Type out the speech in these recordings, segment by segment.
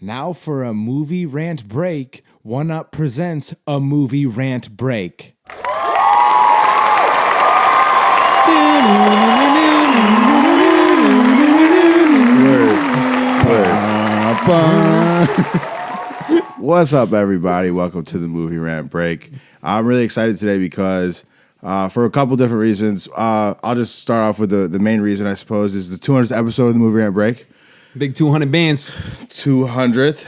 Now for a movie rant break, One Up presents a movie rant break. What's up, everybody? Welcome to the movie rant break. I'm really excited today because for a couple different reasons. I'll just start off with the main reason, I suppose, is the 200th episode of the movie rant break. Big 200 bands. 200th.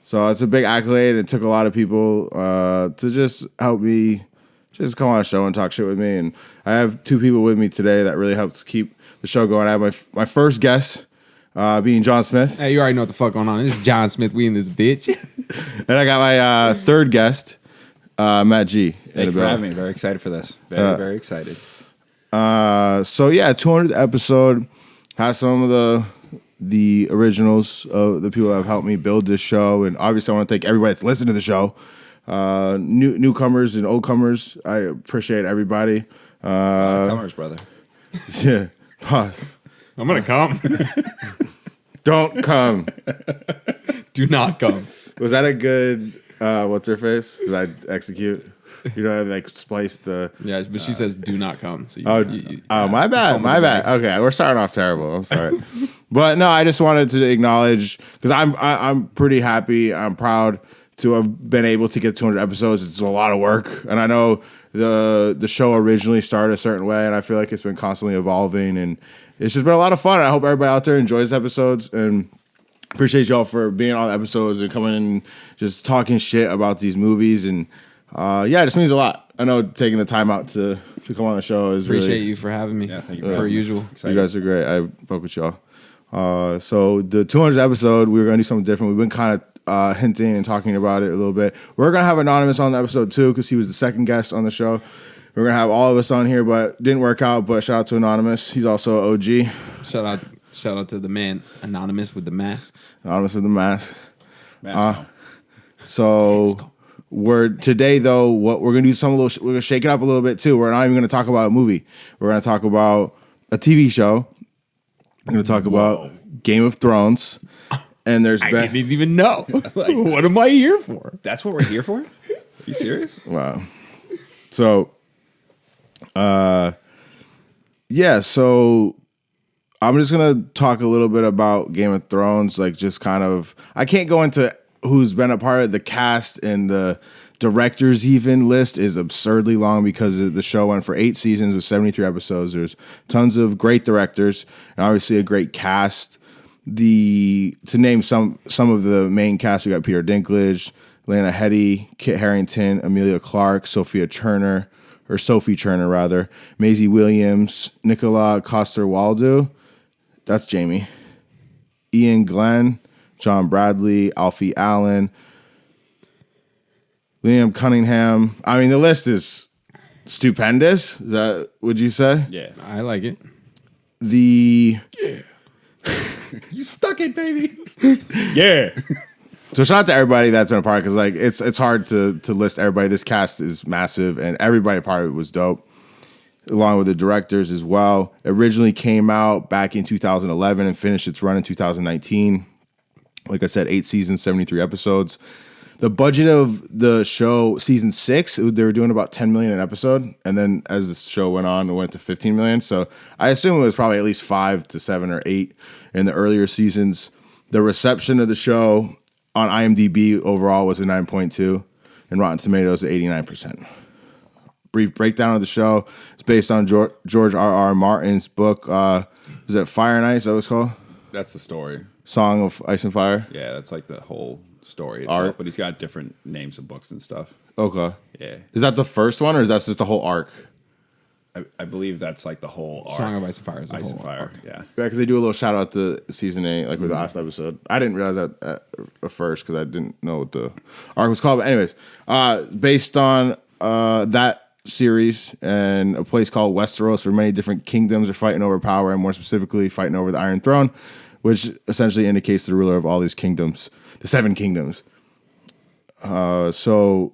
So it's a big accolade. It took a lot of people to just help me just come on a show and talk shit with me. And I have two people with me today that really helped keep the show going. I have my first guest being John Smith. Hey, you already know what the fuck going on. This is John Smith. We in this bitch. And I got my third guest, Matt G. Thank you for having me. Very excited for this. Very excited. So yeah, 200th episode has some of the originals of the people that have helped me build this show, and obviously I want to thank everybody that's listened to the show, newcomers and old comers. I appreciate everybody. Comers, brother. Yeah, pause. I'm going to come. Don't come. Do not come. Was that a good? What's her face? Did I execute? You know, like splice the. Yeah, but she says do not come. So my bad. Okay, we're starting off terrible. I'm sorry, but no, I just wanted to acknowledge because I'm pretty happy. I'm proud to have been able to get 200 episodes. It's a lot of work, and I know the show originally started a certain way, and I feel like it's been constantly evolving, and it's just been a lot of fun. I hope everybody out there enjoys episodes, and appreciate y'all for being on the episodes and coming in and just talking shit about these movies. And it just means a lot. I know taking the time out to come on the show is appreciate you for having me. Yeah, thank you per usual. You guys are great. I fuck with y'all. So the 200th episode, we were gonna do something different. We've been kind of hinting and talking about it a little bit. We're gonna have Anonymous on the episode too because he was the second guest on the show. We're gonna have all of us on here, but didn't work out. But shout out to Anonymous. He's also an OG. Shout out to the man Anonymous with the mask. Anonymous with the mask. So we're today though. What we're gonna do we're gonna shake it up a little bit too. We're not even gonna talk about a movie. We're gonna talk about a TV show. We're gonna talk about Game of Thrones. And there's I didn't even know. What am I here for? that's what we're here for? Are you serious? Wow. So, so I'm just gonna talk a little bit about Game of Thrones, like just kind of. I can't go into who's been a part of the cast, and the directors even list is absurdly long because the show went for 8 seasons with 73 episodes. There's tons of great directors and obviously a great cast. To name some of the main cast, we got Peter Dinklage, Lena Headey, Kit Harington, Emilia Clarke, Sophie Turner, Maisie Williams, Nicola Coster-Waldau, that's Jamie, Ian Glenn, John Bradley, Alfie Allen, Liam Cunningham. I mean, the list is stupendous. Is that would you say? Yeah. I like it. You stuck it, baby. Yeah. So shout out to everybody that's been a part, because like it's hard to list everybody. This cast is massive, and everybody part of it was dope, along with the directors as well. Originally came out back in 2011 and finished its run in 2019. Like I said, 8 seasons, 73 episodes. The budget of the show, season 6, they were doing about $10 million an episode, and then as the show went on, it went to $15 million. So I assume it was probably at least 5 to 7 or 8 in the earlier seasons. The reception of the show on IMDb overall was a 9.2, and Rotten Tomatoes at 89%. Brief breakdown of the show. It's based on George R.R. Martin's book. Is it Fire and Ice? That was called? That's the story. Song of Ice and Fire. Yeah, that's like the whole story itself. Art. But he's got different names of books and stuff. Okay. Yeah. Is that the first one, or is that just the whole arc? I believe that's like the whole arc. Song of Ice and Fire is the Ice whole and Fire, arc. yeah. Yeah, because they do a little shout out to season 8, like with the last episode. I didn't realize that at first because I didn't know what the arc was called. But anyways, based on that series and a place called Westeros, where many different kingdoms are fighting over power, and more specifically fighting over the Iron Throne, which essentially indicates the ruler of all these kingdoms, the 7 kingdoms. So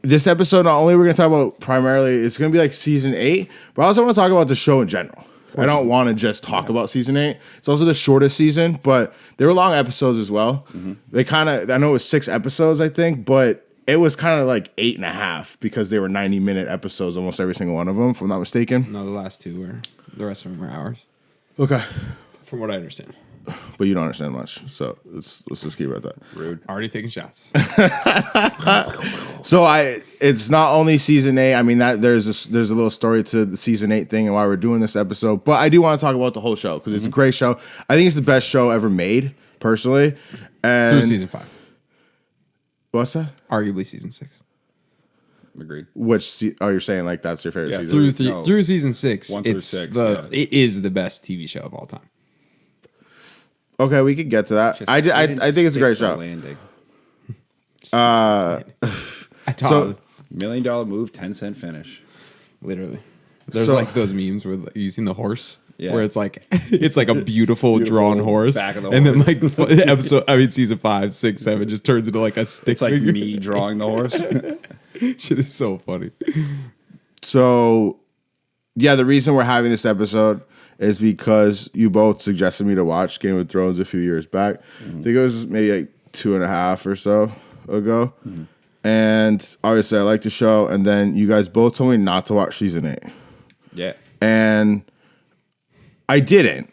this episode, not only we're going to talk about primarily, it's going to be like season 8, but I also want to talk about the show in general. I don't want to just talk about season 8. It's also the shortest season, but they were long episodes as well. They kind of, I know it was 6 episodes, I think, but it was kind of like 8.5 because they were 90-minute episodes, almost every single one of them, if I'm not mistaken. No, the last 2 were. The rest of them were hours. Okay. From what I understand. But you don't understand much, so let's just keep it at that. Rude. Already taking shots. So it's not only season 8. I mean that there's a little story to the season 8 thing and why we're doing this episode. But I do want to talk about the whole show because it's a great show. I think it's the best show ever made, personally. And Through season 5. What's that? Arguably season 6. Agreed. You're saying like that's your favorite Yeah, season? Through season 6, 1 through it's 6, it is the best TV show of all time. Okay, we could get to that. Just I didn't think it's a great stick the show. landing. I So- taught, $1 million move, 10-cent finish. literally. There's So- like those memes where you seen the horse, Yeah. where it's like a beautiful drawn horse, back of the and horse. then like season 5, 6, 7 just turns into like a stick It's like figure. me drawing the horse. Shit is so funny. So, yeah, the reason we're having this episode is because you both suggested me to watch Game of Thrones a few years back. I think it was maybe like 2.5 or so ago. And obviously, I like the show. And then you guys both told me not to watch season 8. Yeah. And I didn't.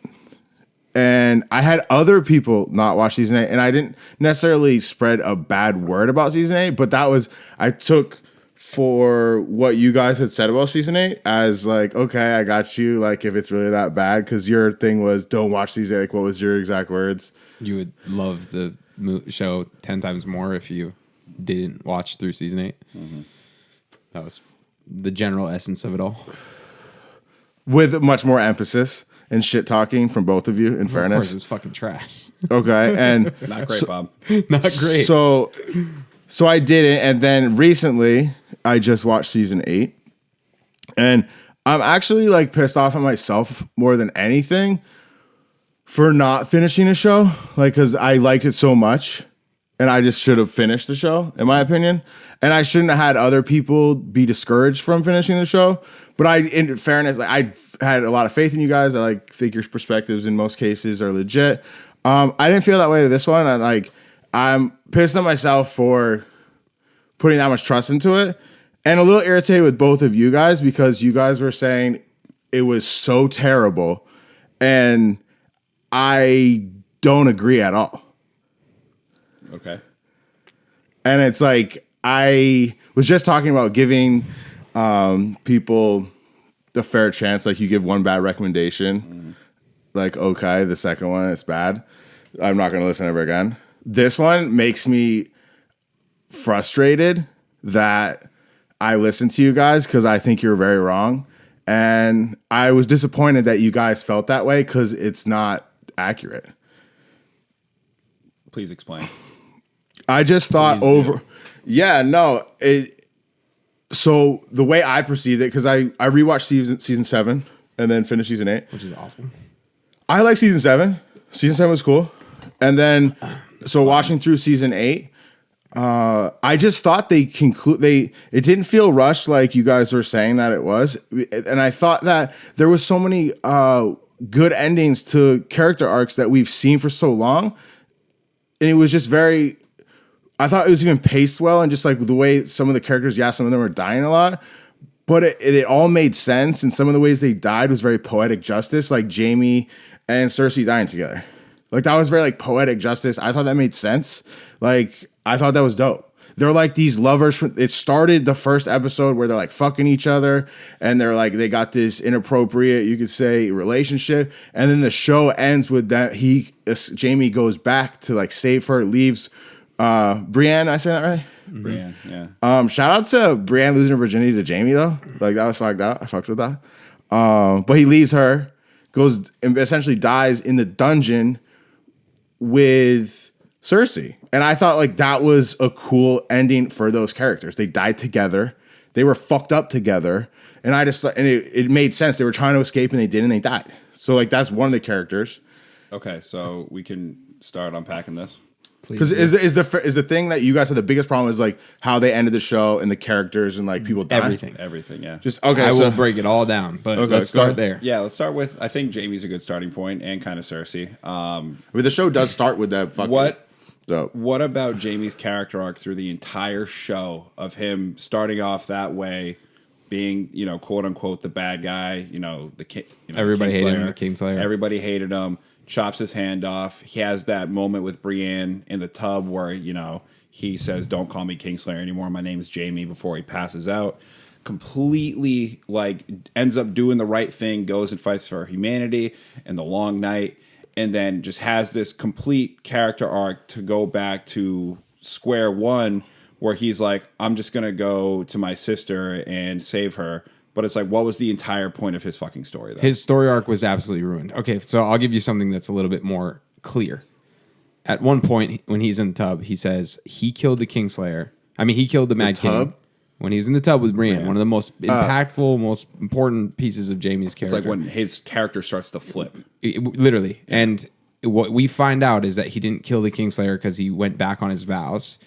And I had other people not watch season 8. And I didn't necessarily spread a bad word about season 8, but I took for what you guys had said about season 8 as like, okay, I got you. Like, if it's really that bad, because your thing was don't watch season 8. Like, what was your exact words? You would love the show 10 times more if you didn't watch through season 8. That was the general essence of it all. With much more emphasis and shit talking from both of you, in Of course, fairness. it's fucking trash. Okay. And Not great, Bob. Not great. So I did it, and then recently I just watched season 8, and I'm actually like pissed off at myself more than anything for not finishing the show, like because I liked it so much, and I just should have finished the show, in my opinion, and I shouldn't have had other people be discouraged from finishing the show. But in fairness, like I had a lot of faith in you guys. I think your perspectives in most cases are legit. I didn't feel that way to this one. I'm pissed at myself for putting that much trust into it, and a little irritated with both of you guys because you guys were saying it was so terrible, and I don't agree at all. Okay. And it's like I was just talking about giving people the fair chance. Like you give one bad recommendation, like okay, the second one it's bad. I'm not going to listen ever again. This one makes me frustrated that I listened to you guys because I think you're very wrong. And I was disappointed that you guys felt that way because it's not accurate. Please explain. I just thought so the way I perceived it, because I rewatched season 7 and then finished season 8. Which is awful. I like season 7. Season 7 was cool. And then, so watching through season 8, I just thought it didn't feel rushed like you guys were saying that it was. And I thought that there was so many good endings to character arcs that we've seen for so long. And it was just I thought it was even paced well, and just like the way some of the characters, some of them were dying a lot. But it all made sense, and some of the ways they died was very poetic justice, like Jaime and Cersei dying together. Like that was very like poetic justice. I thought that made sense. Like I thought that was dope. They're like these lovers. It started the first episode where they're like fucking each other, and they're like they got this inappropriate, you could say, relationship, and then the show ends with that Jaime goes back to like save her, leaves Brienne. I said that right? Brienne, yeah. Shout out to Brienne losing her virginity to Jaime though. Like that was fucked up. I fucked with that. But he leaves her, goes and essentially dies in the dungeon with Cersei. And I thought like that was a cool ending for those characters. They died together. They were fucked up together. And it made sense. They were trying to escape and they did, and they died. So like that's one of the characters. Okay, so we can start unpacking this. Because is the thing that you guys had the biggest problem is like how they ended the show and the characters and like people dying? Everything. Yeah. Just okay. I so will break it all down, but let's go start ahead. there. Yeah, let's start with, I think Jamie's a good starting point, and kind of Cersei. I mean, the show does start with that fucking. What about Jamie's character arc through the entire show of him starting off that way, being, you know, quote unquote the bad guy, you know, Everybody the hated him, the Kingslayer. Everybody hated him. Chops his hand off. He has that moment with Brienne in the tub where, you know, he says, "Don't call me Kingslayer anymore. My name's Jamie," before he passes out. Completely like ends up doing the right thing, goes and fights for humanity in the Long Night, and then just has this complete character arc to go back to square one, where he's like, I'm just going to go to my sister and save her. But it's like, what was the entire point of his fucking story, though? His story arc was absolutely ruined. Okay, so I'll give you something that's a little bit more clear. At one point, when he's in the tub, he says he killed the Kingslayer. I mean, he killed the Mad King. tub? When he's in the tub with Brienne, one of the most impactful, most important pieces of Jamie's character. It's like when his character starts to flip. Literally. And what we find out is that he didn't kill the Kingslayer because he went back on his vows.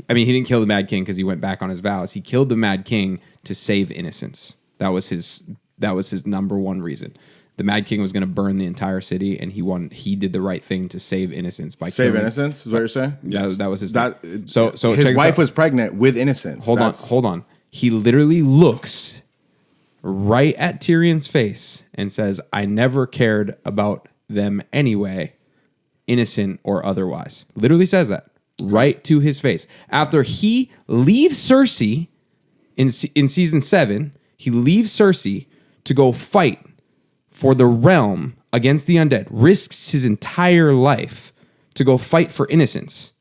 I mean, he didn't kill the Mad King because he went back on his vows. He killed the Mad King to save innocence. That was his number one reason. The Mad King was going to burn the entire city, and he did the right thing to save innocence by Save killing. Innocence is what you're saying? That was his. So his wife was pregnant with Innocence. Hold on. He literally looks right at Tyrion's face and says, "I never cared about them anyway, innocent or otherwise." Literally says that right to his face. After he leaves Cersei in season 7, he leaves Cersei to go fight for the realm against the undead, risks his entire life to go fight for innocence.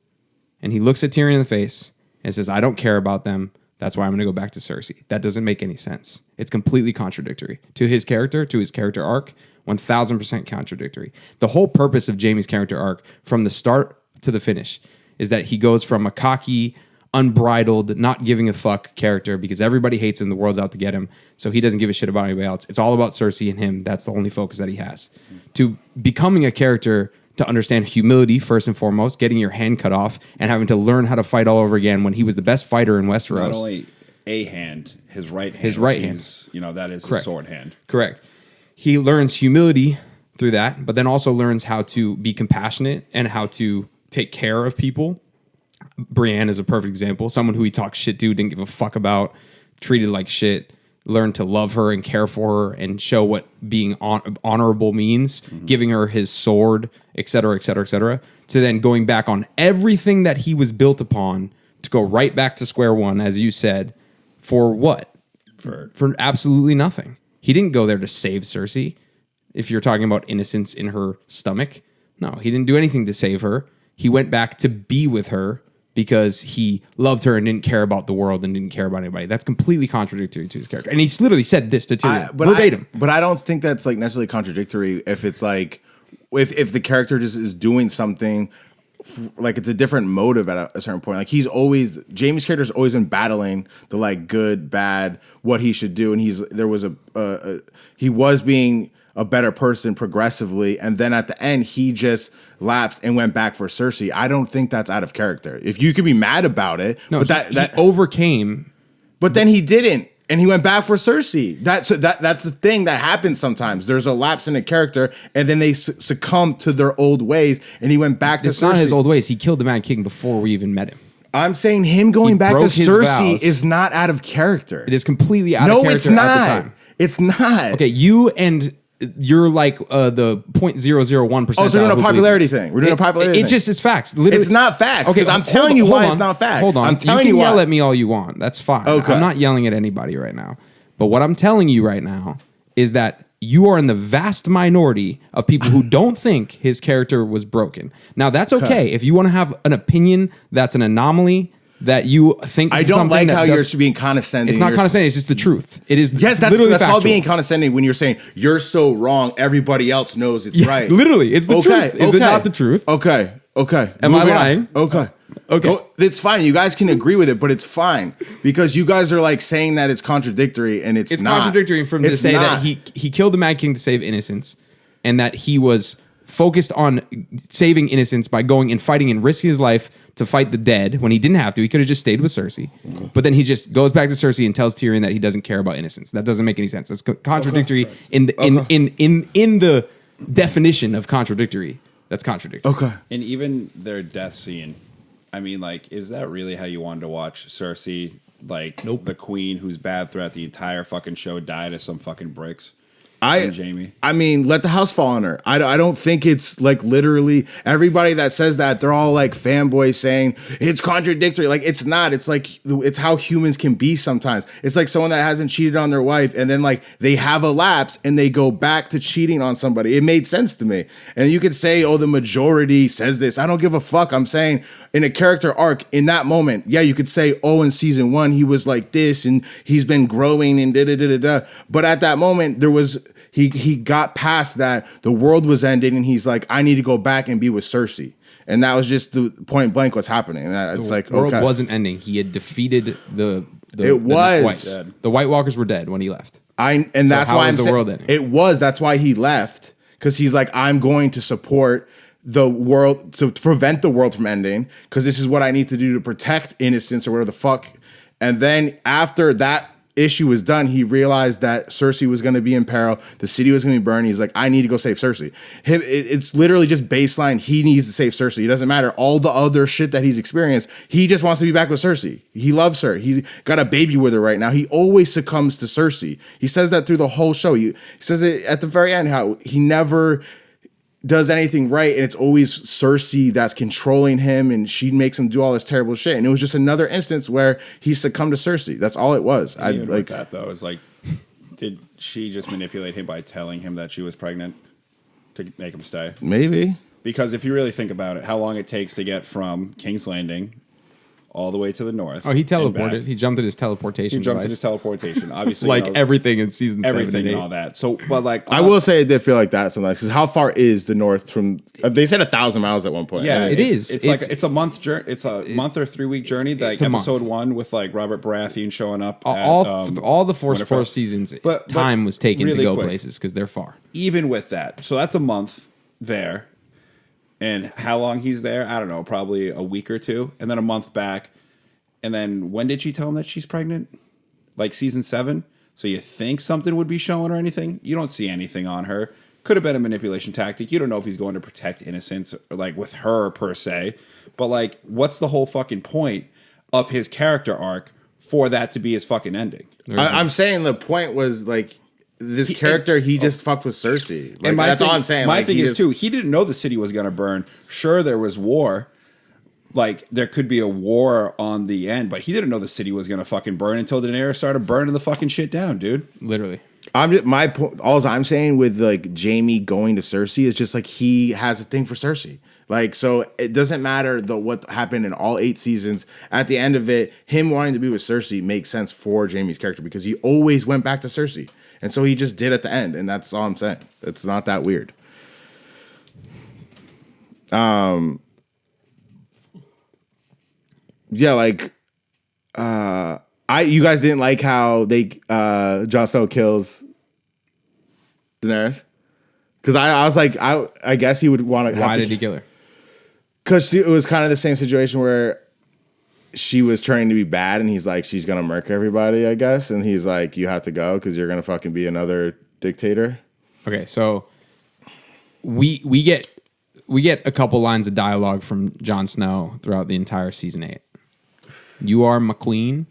And he looks at Tyrion in the face and says, "I don't care about them. That's why I'm going to go back to Cersei." That doesn't make any sense. It's completely contradictory to his character arc, 1000% contradictory. The whole purpose of Jaime's character arc from the start to the finish is that he goes from a cocky, unbridled, not giving a fuck character because everybody hates him, the world's out to get him, so he doesn't give a shit about anybody else. It's all about Cersei and him. That's the only focus that he has. To becoming a character to understand humility first and foremost, getting your hand cut off and having to learn how to fight all over again when he was the best fighter in Westeros. Not only a hand, his right hand. His right hand. You know, that is Correct. his sword hand. Correct. He learns humility through that, but then also learns how to be compassionate and how to take care of people. Brienne is a perfect example. Someone who he talked shit to, didn't give a fuck about, treated like shit, learned to love her and care for her and show what being honorable means, giving her his sword, et cetera, et cetera, et cetera, to then going back on everything that he was built upon to go right back to square one, as you said, for what? For absolutely nothing. He didn't go there to save Cersei. If you're talking about innocence in her stomach, no, he didn't do anything to save her. He went back to be with her because he loved her and didn't care about the world and didn't care about anybody. That's completely contradictory to his character. And he's literally said this to Tyrion, verbatim. But I don't think that's like necessarily contradictory if it's like, if the character just is doing something, like it's a different motive at a certain point. Like Jaime's character's always been battling the like good, bad, what he should do. And he was being a better person progressively, and then at the end he just lapsed and went back for Cersei. I don't think that's out of character. If you could be mad about it, No, but he overcame. But then he didn't, and he went back for Cersei. That's the thing that happens sometimes. There's a lapse in a character, and then they succumb to their old ways, and he went back to Cersei. It's not his old ways. He killed the Mad King before we even met him. I'm saying him going back to broke his Cersei vows. is not out of character. It is completely out of character it's not. at the time. It's not. Okay, you're like the 0.001%. Oh, so we're doing a popularity thing. We're doing a popularity thing. It just is facts. Literally, It's not facts. Okay, I'm telling you why it's not facts. Hold on. I'm telling you you can yell why. at me all you want. That's fine. Okay. I'm not yelling at anybody right now. But what I'm telling you right now is that you are in the vast minority of people who don't think his character was broken. Now, that's okay. If you want to have an opinion that's an anomaly, that you think I don't like how you're being condescending. It's not condescending. It's just the truth. It is Yes, literally that's called factual. being condescending when you're saying you're so wrong. Everybody else knows it's right. Literally, it's the truth. Is it not the truth? Okay. Am I Moving on. lying? Okay. Okay. It's fine. You guys can agree with it, but it's fine because you guys are like saying that it's contradictory, and it's not. Contradictory from to say that he killed the Mad King to save innocence, and that he was focused on saving innocents by going and fighting and risking his life to fight the dead when he didn't have to. He could have just stayed with Cersei. But then he just goes back to Cersei and tells Tyrion that he doesn't care about innocence. That doesn't make any sense. That's contradictory in the definition of contradictory. That's contradictory. Okay. And even their death scene, I mean, like, is that really how you wanted to watch Cersei? Like, the queen who's bad throughout the entire fucking show died of some fucking bricks. Jamie. I mean, let the house fall on her. I don't think it's like literally everybody that says that, they're all like fanboys saying it's contradictory. Like, it's not. It's like, it's how humans can be sometimes. It's like someone that hasn't cheated on their wife and then like they have a lapse and they go back to cheating on somebody. It made sense to me. And you could say, oh, the majority says this. I don't give a fuck. I'm saying in a character arc in that moment, yeah, you could say, oh, in season 1, he was like this and he's been growing and da-da-da-da-da. But at that moment, there was... He got past that. The world was ending, and he's like, I need to go back and be with Cersei. And that was just the point blank what's happening. And it's like, the world okay. wasn't ending. He had defeated the White Walkers were dead when he left. That's why I'm saying world ending? It was. That's why he left, because he's like, I'm going to support the world to prevent the world from ending, because this is what I need to do to protect innocence or whatever the fuck. And then after that issue was done, he realized that Cersei was going to be in peril. The city was going to be burned. He's like, I need to go save Cersei. It's literally just baseline. He needs to save Cersei. It doesn't matter all the other shit that he's experienced. He just wants to be back with Cersei. He loves her. He's got a baby with her right now. He always succumbs to Cersei. He says that through the whole show. He says it at the very end, how he never does anything right, and it's always Cersei that's controlling him, and she makes him do all this terrible shit. And it was just another instance where he succumbed to Cersei. That's all it was. I like with that though. Is like, did she just manipulate him by telling him that she was pregnant to make him stay? Maybe. Because if you really think about it, how long it takes to get from King's Landing all the way to the north. Oh, he teleported. He jumped in his teleportation. He jumped in device. his teleportation. Obviously, like everything in season 7 everything and and all that. So, but like, I will say it did feel like that sometimes. Because how far is the north from? They said 1,000 miles at one point. Yeah, it is. It's like it's a month journey. It's a month or 3 week journey. Like episode 1 with like Robert Baratheon showing up. All the four seasons. But time was taken really to go quick, places because they're far. Even with that, so that's a month there, and how long he's there? I don't know. Probably a week or two, and then a month back. And then when did she tell him that she's pregnant? Like season 7? So you think something would be shown or anything? You don't see anything on her. Could have been a manipulation tactic. You don't know if he's going to protect innocence or like with her per se. But like, what's the whole fucking point of his character arc for that to be his fucking ending? I'm saying the point was like this character, he just fucked with Cersei. Like, and that's all I'm saying. My like, thing is too, he didn't know the city was going to burn. Sure, there was war. Like, there could be a war on the end, but he didn't know the city was going to fucking burn until Daenerys started burning the fucking shit down, dude. Literally. All I'm saying with like Jamie going to Cersei is just like he has a thing for Cersei. Like, so it doesn't matter what happened in all 8 seasons. At the end of it, him wanting to be with Cersei makes sense for Jamie's character because he always went back to Cersei. And so he just did at the end, and that's all I'm saying. It's not that weird. Yeah, like you guys didn't like how they Jon Snow kills Daenerys? Because I was like, I guess he would want to. Why did he kill her? Because it was kind of the same situation where she was trying to be bad, and he's like, she's gonna murk everybody, I guess, and he's like, you have to go because you're gonna fucking be another dictator. Okay, so we get a couple lines of dialogue from Jon Snow throughout the entire season 8. You are my queen.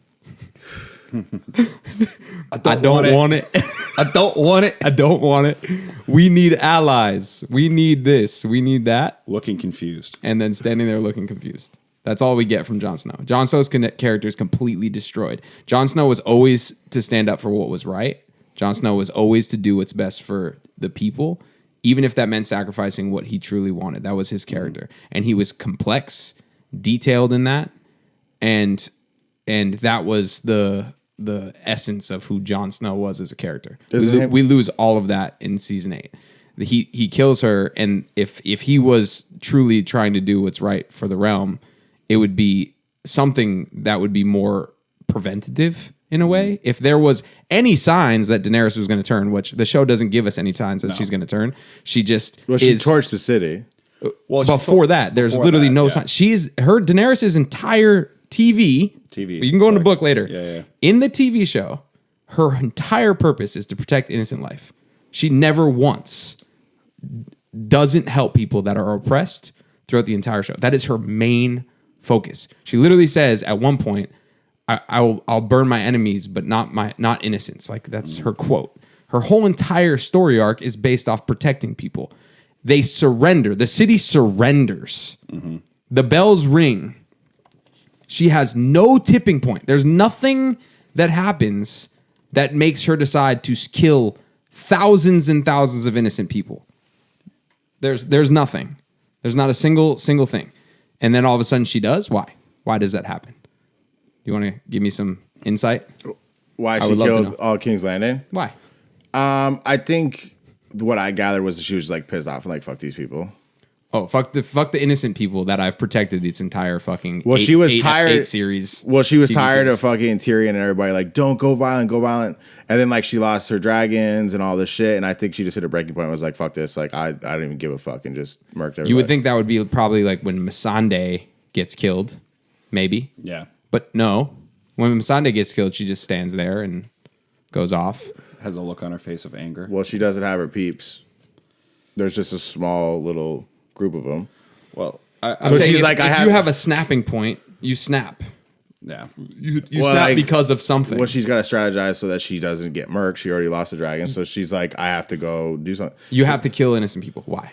I don't want it. I don't want it. I don't want it. We need allies. We need this. We need that. Looking confused. And then standing there looking confused. That's all we get from Jon Snow. Jon Snow's character is completely destroyed. Jon Snow was always to stand up for what was right. Jon Snow was always to do what's best for the people, even if that meant sacrificing what he truly wanted. That was his character. And he was complex, detailed in that. And that was the essence of who Jon Snow was as a character. We lose all of that in season 8. He kills her, and if he was truly trying to do what's right for the realm, it would be something that would be more preventative in a way. If there was any signs that Daenerys was going to turn, which the show doesn't give us any signs that she's going to turn, she just She torched the city. Well, before that, there's literally no sign. Daenerys' entire TV. You can go in the book later. Yeah. In the TV show, her entire purpose is to protect innocent life. She never once doesn't help people that are oppressed throughout the entire show. That is her main focus. She literally says at one point, I'll burn my enemies, but not innocents. Like that's her quote. Her whole entire story arc is based off protecting people. They surrender. The city surrenders. Mm-hmm. The bells ring. She has no tipping point. There's nothing that happens that makes her decide to kill thousands and thousands of innocent people. There's nothing. There's not a single thing. And then all of a sudden she does? Why? Why does that happen? You want to give me some insight? Why she killed all King's Landing? Why? I think what I gathered was she was like pissed off and like, fuck these people. Oh, fuck the innocent people that I've protected this entire fucking tired series. Well, she was TV tired series. of fucking Tyrion and everybody like, don't go violent. And then like she lost her dragons and all this shit. And I think she just hit a breaking point and was like, fuck this. Like I don't even give a fuck and just murked everybody. You would think that would be probably like when Missandei gets killed, maybe. Yeah. But no, when Missandei gets killed, she just stands there and goes off. Has a look on her face of anger. Well, she doesn't have her peeps. There's just a small little group of them. Well, I'm saying if you have a snapping point, you snap. Yeah. You snap because of something. Well, she's got to strategize so that she doesn't get murked. She already lost a dragon, so she's like, I have to go do something. You have to kill innocent people. Why?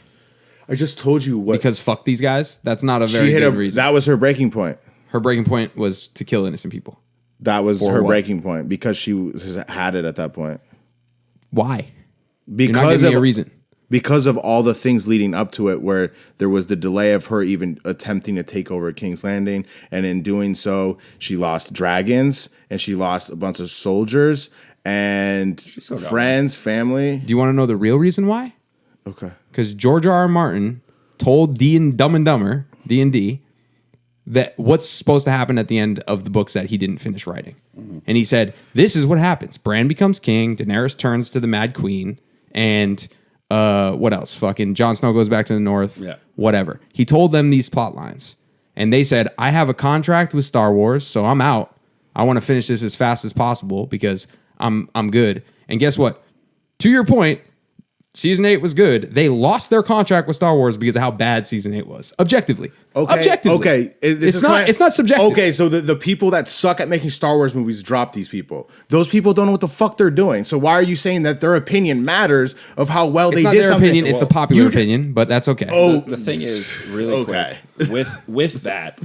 I just told you what. Because fuck these guys? That's not a very good reason. That was her breaking point. Her breaking point was to kill innocent people. That was For her what? breaking point because she had it at that point. Why? Because You're not giving me a reason. Because of all the things leading up to it, where there was the delay of her even attempting to take over King's Landing, and in doing so, she lost dragons and she lost a bunch of soldiers and friends, family. Do you want to know the real reason why? Okay. Because George R. R. Martin told Dumb and Dumber, D&D, that what's supposed to happen at the end of the books that he didn't finish writing. Mm-hmm. And he said, this is what happens. Bran becomes king, Daenerys turns to the Mad Queen, and what else? Fucking Jon Snow goes back to the north. Yeah. Whatever. He told them these plot lines. And they said, I have a contract with Star Wars, so I'm out. I want to finish this as fast as possible because I'm good. And guess what? To your point, Season 8 was good. They lost their contract with Star Wars because of how bad Season 8 was. Objectively. Okay. Objectively. Okay. It's not subjective. Okay, so the people that suck at making Star Wars movies drop these people. Those people don't know what the fuck they're doing. So why are you saying that their opinion matters of how well they It's not did their something? opinion, it's the popular opinion, but that's okay. Oh, The thing is, really Okay. quick, with that,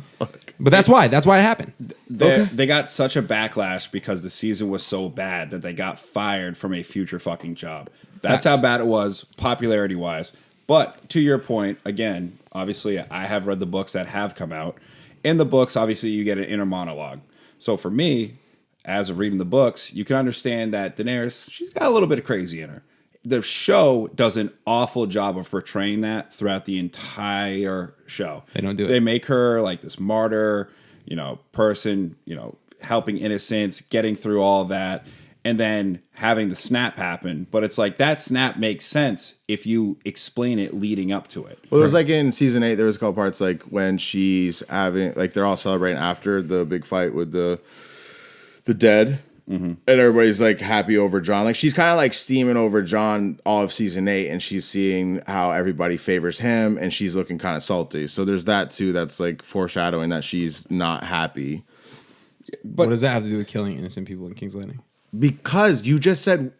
But that's why it happened. they got such a backlash because the season was so bad that they got fired from a future fucking job. That's Facts. how bad it was, popularity wise. But to your point, again, obviously, I have read the books that have come out. In the books, obviously, you get an inner monologue. So for me, as of reading the books, you can understand that Daenerys, she's got a little bit of crazy in her. The show does an awful job of portraying that throughout the entire show. They don't do it. They make her like this martyr, person, helping innocents, getting through all that, and then having the snap happen. But it's like that snap makes sense if you explain it leading up to it. Well, it was like in season 8, there was a couple parts like when she's having, like they're all celebrating after the big fight with the dead. Mm-hmm. And everybody's like happy over John. Like she's kind of like steaming over John all of season 8, and she's seeing how everybody favors him, and she's looking kind of salty. So there's that too. That's like foreshadowing that she's not happy. But what does that have to do with killing innocent people in King's Landing? Because you just said,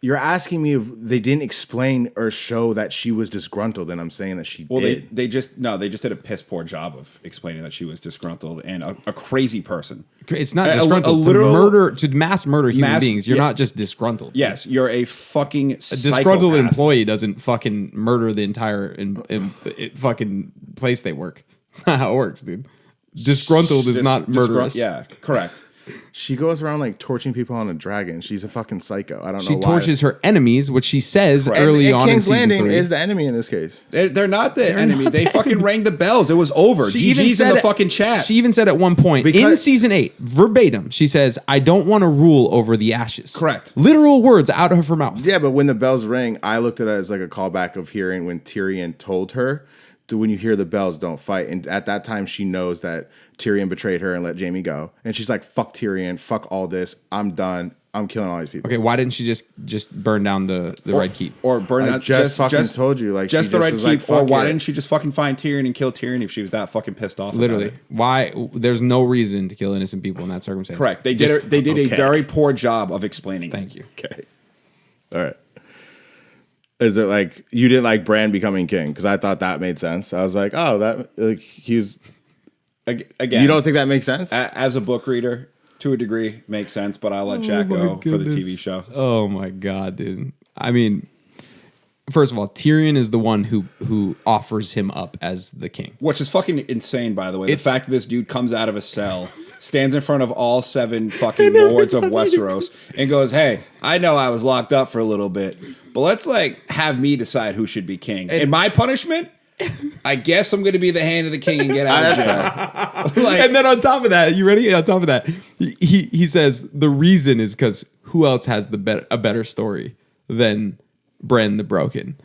you're asking me if they didn't explain or show that she was disgruntled, and I'm saying that she did. They just did a piss poor job of explaining that she was disgruntled and a crazy person. It's not disgruntled. To mass murder human beings, you're not just disgruntled. Yes, you're a fucking A disgruntled psychopath. employee doesn't fucking murder the entire fucking place they work. It's not how it works, dude. Disgruntled is not murderous. Yeah, correct. She goes around like torching people on a dragon. She's a fucking psycho. I don't know She why. torches her enemies, which she says And- early and on in King's season Landing 3. is the enemy in this case. They're not the enemy. They fucking rang the bells. It was over. She even GG's in said the it- fucking chat. She even said at one point in Because- season 8, verbatim, she says, "I don't want to rule over the ashes." Correct. Literal words out of her mouth. Yeah, but when the bells ring, I looked at it as like a callback of hearing when Tyrion told her to when you hear the bells, don't fight. And at that time, she knows that Tyrion betrayed her and let Jaime go. And she's like, fuck Tyrion, fuck all this. I'm done. I'm killing all these people. Okay, why didn't she just burn down the Red Keep? Or burn I out. just fucking told you, like, just she the just right was keep. like, Or fuck why it. didn't she just fucking find Tyrion and kill Tyrion if she was that fucking pissed off? Literally, about it? why? There's no reason to kill innocent people in that circumstance. Correct. They did. They did okay. a very poor job of explaining. Thank you. Okay. All right. Is it like you didn't like Bran becoming king? Because I thought that made sense. I was like, oh, that like he's. Again, You don't think that makes sense? as a book reader, to a degree, makes sense. But I'll let Jack go for the TV show. Oh my god, dude! I mean, first of all, Tyrion is the one who offers him up as the king. Which is fucking insane, by the way. It's- The fact that this dude comes out of a cell, stands in front of all 7 fucking lords of Westeros, and goes, "Hey, I know I was locked up for a little bit, but let's like have me decide who should be king. And my punishment, I guess I'm going to be the hand of the king and get out of jail." Like, And then on top of that, you ready? On top of that, he says the reason is because who else has a better story than Bran the Broken?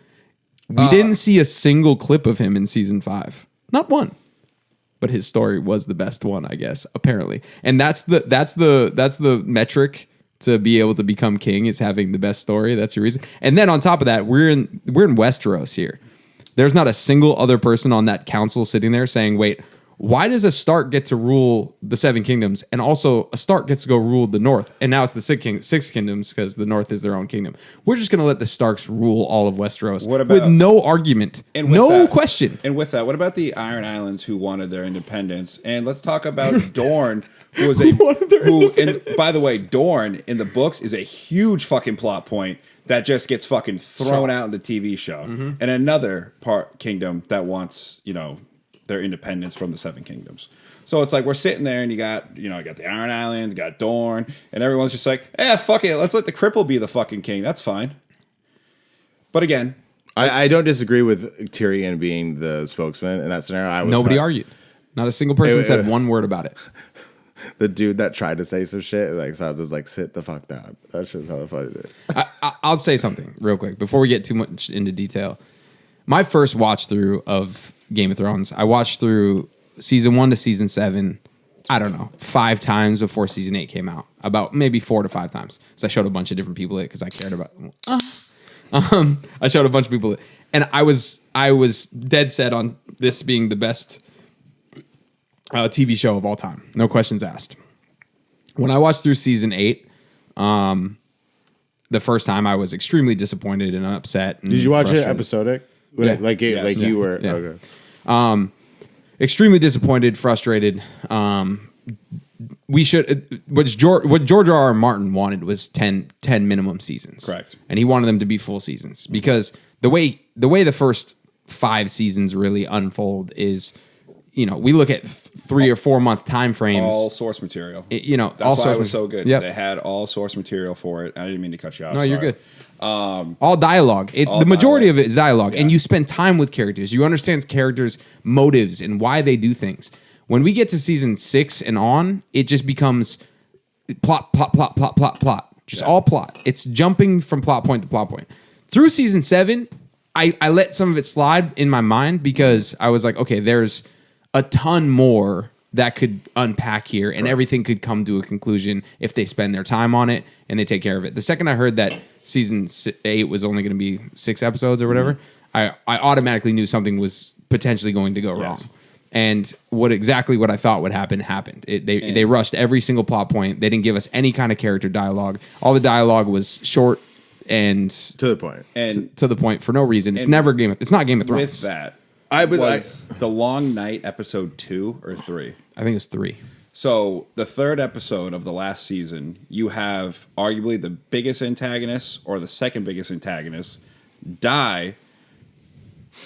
We didn't see a single clip of him in season 5, not one. But his story was the best one, I guess, apparently. And that's the metric to be able to become king, is having the best story. That's your reason. And then on top of that, we're in Westeros here. There's not a single other person on that council sitting there saying, wait, why does a Stark get to rule the 7 kingdoms, and also a Stark gets to go rule the North, and now it's the 6 kingdoms because the North is their own kingdom. We're just going to let the Starks rule all of Westeros What about- with no argument, And with no that- question. And with that, what about the Iron Islands who wanted their independence? And let's talk about Dorne, who was by the way, Dorne in the books is a huge fucking plot point that just gets fucking thrown out in the TV show. And another kingdom that wants, their independence from the 7 kingdoms. So it's like we're sitting there and you got the Iron Islands, you got Dorne, and everyone's just like, fuck it, let's let the cripple be the fucking king. That's fine. But again, I don't disagree with Tyrion being the spokesman in that scenario. Nobody argued. Not a single person It- said one word about it. The dude that tried to say some shit, like, so I was just like, sit the fuck down. That shit's hella funny. Dude. I'll say something real quick before we get too much into detail. My first watch through of Game of Thrones, I watched through season 1 to season 7, I don't know, 5 times before season 8 came out. About maybe 4 to 5 times. So I showed a bunch of different people it because I cared about. I showed a bunch of people it, and I was dead set on this being the best TV show of all time. No questions asked. When I watched through season 8, the first time I was extremely disappointed and upset. And Did you watch it frustrated. episodic? Yeah. Like you were? Yeah. Okay. Extremely disappointed, frustrated. What George R. R. Martin wanted was 10 minimum seasons. Correct. And he wanted them to be full seasons because the way the first 5 seasons really unfold is, we look at 3 or 4 month time frames. all source material. That's That's why it was so good. Yep. They had all source material for it. I didn't mean to cut you off. No, you're sorry. good. All dialogue. The majority of it is dialogue, and Yeah. you spend time with characters. You understand characters' motives and why they do things. When we get to season 6 and on, it just becomes plot. Just all plot. It's jumping from plot point to plot point. Through season 7, I let some of it slide in my mind because I was like, okay, there's a ton more that could unpack here, and everything could come to a conclusion if they spend their time on it and they take care of it. The second I heard that season 8 was only going to be 6 episodes or whatever, I automatically knew something was potentially going to go wrong. And what I thought would happen happened. They rushed every single plot point. They didn't give us any kind of character dialogue. All the dialogue was short and To the point. And to the point for no reason. It's and never It's not Game of Thrones. with that, I would was The Long Night episode 2 or 3. I think it was 3. So the 3rd episode of the last season, you have arguably the biggest antagonist or the second biggest antagonist die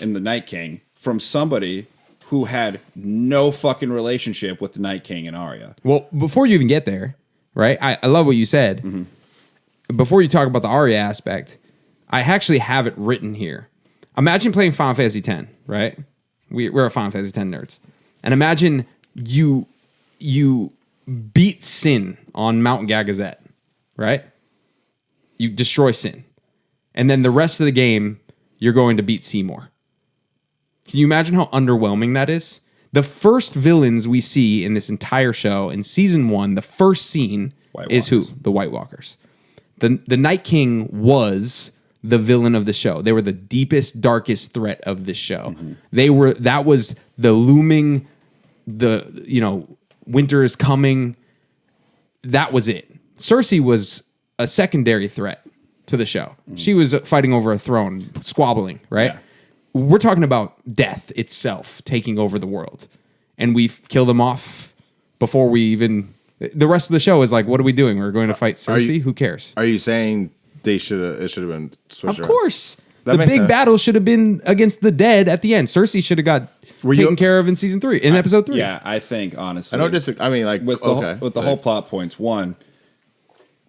in the Night King from somebody who had no fucking relationship with the Night King and Arya. Well, before you even get there, right? I love what you said. Before you talk about the Arya aspect, I actually have it written here. Imagine playing Final Fantasy X, right? We're a Final Fantasy X nerds. And imagine you beat Sin on Mount Gagazet, right? You destroy Sin. And then the rest of the game, you're going to beat Seymour. Can you imagine how underwhelming that is? The first villains we see in this entire show, in season 1, the first scene is who? The White Walkers. The Night King was the villain of the show. They were the deepest, darkest threat of the show. That was the looming, winter is coming. That was it. Cersei was a secondary threat to the show. She was fighting over a throne, squabbling, right? Yeah. We're talking about death itself taking over the world. And we kill them off before we even... The rest of the show is like, what are we doing? We're going to fight Cersei? Who cares? Are you saying it should have been switched Of around? course. That The makes big sense. battle should have been against the dead at the end. Cersei should have got taken care of in season 3, in episode 3. Yeah, I think, honestly. I don't disagree. I mean, like, with the whole plot points, one,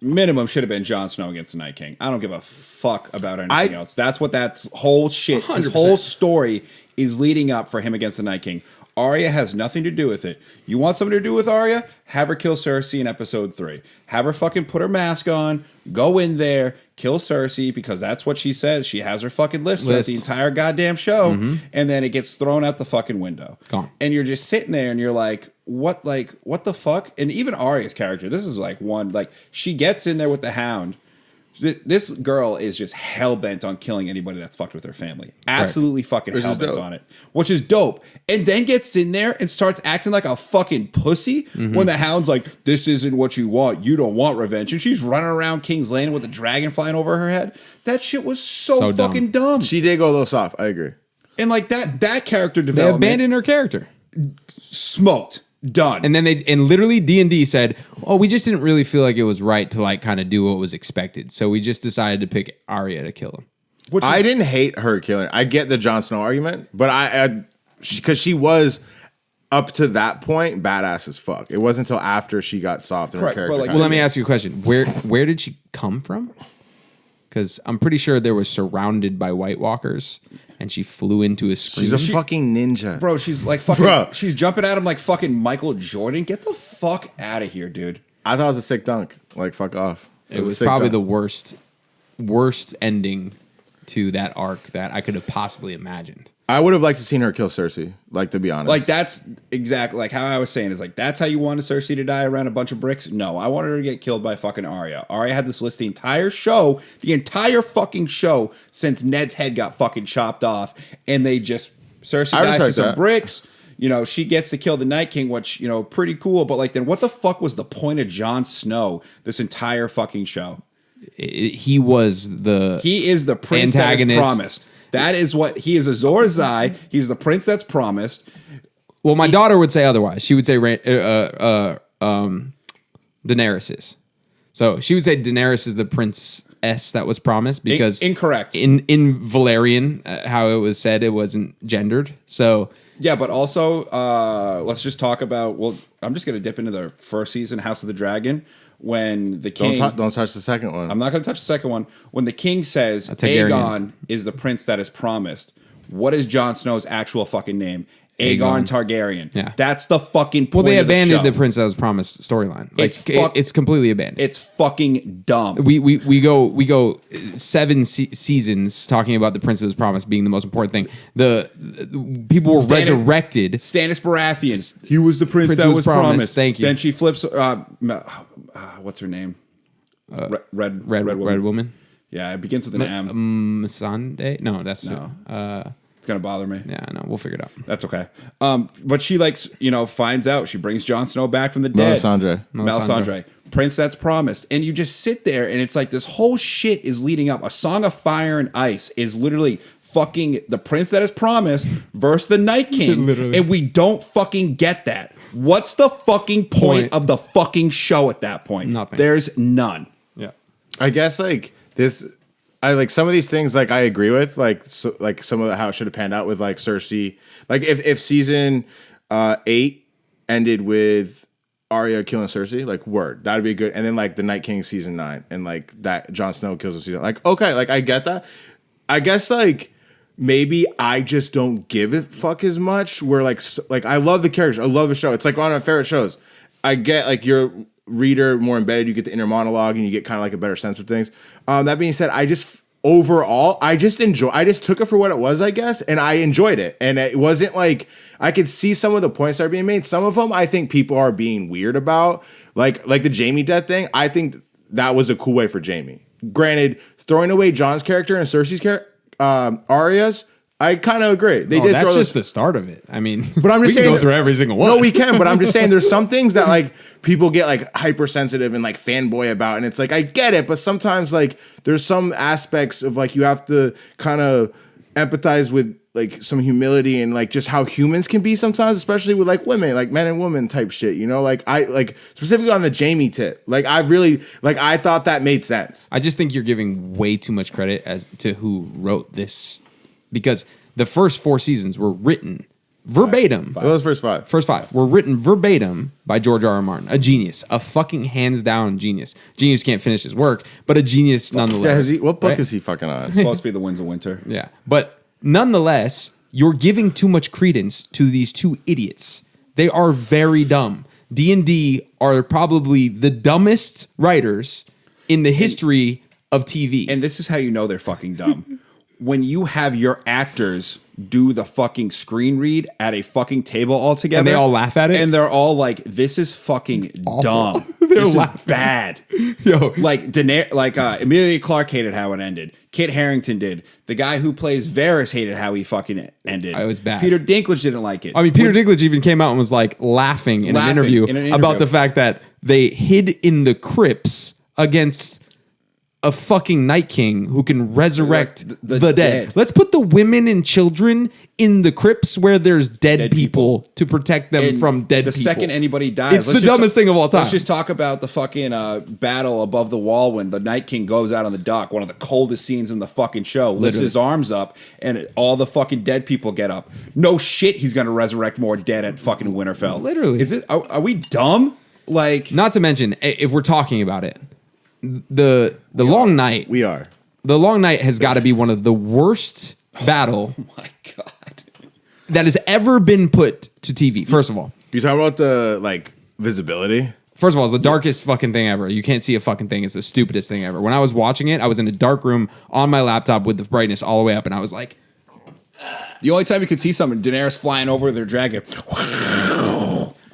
minimum should have been Jon Snow against the Night King. I don't give a fuck about anything else. That's what that whole shit, his 100%. whole story is leading up for him against the Night King. Arya has nothing to do with it. You want something to do with Arya? Have her kill Cersei in episode 3. Have her fucking put her mask on, go in there, kill Cersei, because that's what she says. She has her fucking list throughout the entire goddamn show, and then it gets thrown out the fucking window. Gone. And you're just sitting there and you're like, what the fuck? And even Arya's character, this is like one, like, she gets in there with the Hound. This girl is just hell-bent on killing anybody that's fucked with her family. Absolutely fucking hell-bent on it. Which is dope. And then gets in there and starts acting like a fucking pussy when the Hound's like, this isn't what you want. You don't want revenge. And she's running around King's Landing with a dragon flying over her head. That shit was so fucking dumb. She did go a little soft. I agree. And like that character They development... abandoned her character. Smoked. Done. And then literally D&D said, oh, we just didn't really feel like it was right to like kind of do what was expected. So we just decided to pick Arya to kill him. I didn't hate her killing. I get the Jon Snow argument, but because she was up to that point badass as fuck. It wasn't until after she got soft and her Correct, character. but, like, Well, let me ask you a question. Where did she come from? Because I'm pretty sure they were surrounded by White Walkers, and she flew into a screen. she's a fucking ninja, Bro, she's like fucking... Bro. She's jumping at him like fucking Michael Jordan. Get the fuck out of here, dude. I thought it was a sick dunk. Like, fuck off. It a was sick probably dunk. the worst ending to that arc that I could have possibly imagined. I would have liked to seen her kill Cersei. Like, to be honest, Like, that's exactly like how I was saying is like, that's how you wanted Cersei to die around a bunch of bricks? No, I wanted her to get killed by fucking Arya. Arya had this list the entire fucking show since Ned's head got fucking chopped off, and they just, Cersei I dies to respect some that. bricks. You know, she gets to kill the Night King, which, pretty cool. But like, then what the fuck was the point of Jon Snow this entire fucking show? He was He is the prince that is antagonist. promised. That is what he is. Azor Ahai. He's the prince that's promised. Well, my daughter would say otherwise. She would say Daenerys is. So she would say Daenerys is the princess that was promised because Incorrect. In Valerian, how it was said, it wasn't gendered. So Yeah, but also let's just talk about. Well, I'm just gonna dip into the first season, House of the Dragon, when the king. don't touch the second one. I'm not gonna touch the second one. When the king says Targaryen. Aegon is the prince that is promised, what is Jon Snow's actual fucking name? Aegon Targaryen. Yeah. That's the fucking point. well, they of the abandoned show. the prince that was promised storyline. Like, it's completely abandoned. It's fucking dumb. We go 7 seasons talking about the prince that was promised being the most important thing. The people were resurrected. Stannis Baratheon. He was the prince that was promised. Thank you. Then she flips. What's her name? Red woman. Yeah, it begins with an M. Sunday? No, that's No. It's gonna bother me. yeah. No, we'll figure it out. That's okay. But she finds out. She brings Jon Snow back from the dead. Melisandre. Melisandre. Prince that's promised. And you just sit there and it's like this whole shit is leading up. A Song of Fire and Ice is literally fucking the prince that is promised versus the Night King. Literally. And we don't fucking get that. What's the fucking point of the fucking show at that point? Nothing. There's none. Yeah. I guess like this. I like some of these things. Like I agree with like some of how it should have panned out with like Cersei. Like if season 8 ended with Arya killing Cersei, like word, that'd be good. And then like the Night King season 9, and like that Jon Snow kills the season. Like okay, like I get that. I guess like maybe I just don't give a fuck as much. Where like I love the characters, I love the show. It's like one of my favorite shows. I get like you're reader more embedded, you get the inner monologue and you get kind of like a better sense of things. That being said, I just took it for what it was, I guess, and I enjoyed it. And it wasn't like I could see some of the points that are being made. Some of them I think people are being weird about, like the Jaime death thing. I think that was a cool way for Jaime. Granted, throwing away Jon's character and Cersei's character, Arya's, I kind of agree. They did. That's just the start of it. I mean, but I'm just we saying can go through every single one. No, we can. But I'm just saying, there's some things that like people get like hypersensitive and like fanboy about, and it's like I get it, but sometimes like there's some aspects of like you have to kind of empathize with like some humility and like just how humans can be sometimes, especially with like women, like men and women type shit. You know, like I like specifically on the Jaime tip. Like I really like I thought that made sense. I just think you're giving way too much credit as to who wrote this. Because the first 4 seasons were written verbatim. Those first 5. First 5 were written verbatim by George R. R. Martin. A genius. A fucking hands down genius. Genius can't finish his work, but a genius nonetheless. Yeah, what book right? is he fucking on? It's supposed to be The Winds of Winter. Yeah. But nonetheless, you're giving too much credence to these 2 idiots. They are very dumb. D&D are probably the dumbest writers in the history of TV. And this is how you know they're fucking dumb. When you have your actors do the fucking screen read at a fucking table all together. And they all laugh at it? And they're all like, this is fucking dumb. This is bad. Yo. Like, Emilia Clarke hated how it ended. Kit Harington did. The guy who plays Varys hated how he fucking ended. It was bad. Peter Dinklage didn't like it. I mean, Peter Dinklage even came out and was like laughing in an interview about the fact that they hid in the crypts against a fucking Night King who can resurrect the dead. Let's put the women and children in the crypts where there's dead people to protect them from dead people. The second anybody dies. It's the dumbest thing of all time. Let's just talk about the fucking battle above the wall when the Night King goes out on the dock. One of the coldest scenes in the fucking show. Lifts his arms up and all the fucking dead people get up. No shit he's going to resurrect more dead at fucking Winterfell. Literally. Are we dumb? Like, not to mention, if we're talking about it, the Long Night. We are. The Long Night has got to be one of the worst battle oh my God, that has ever been put to TV. First of all, You talking about the like visibility? First of all, it's the darkest fucking thing ever. You can't see a fucking thing. It's the stupidest thing ever. When I was watching it, I was in a dark room on my laptop with the brightness all the way up, and I was like, the only time you could see something, Daenerys flying over their dragon.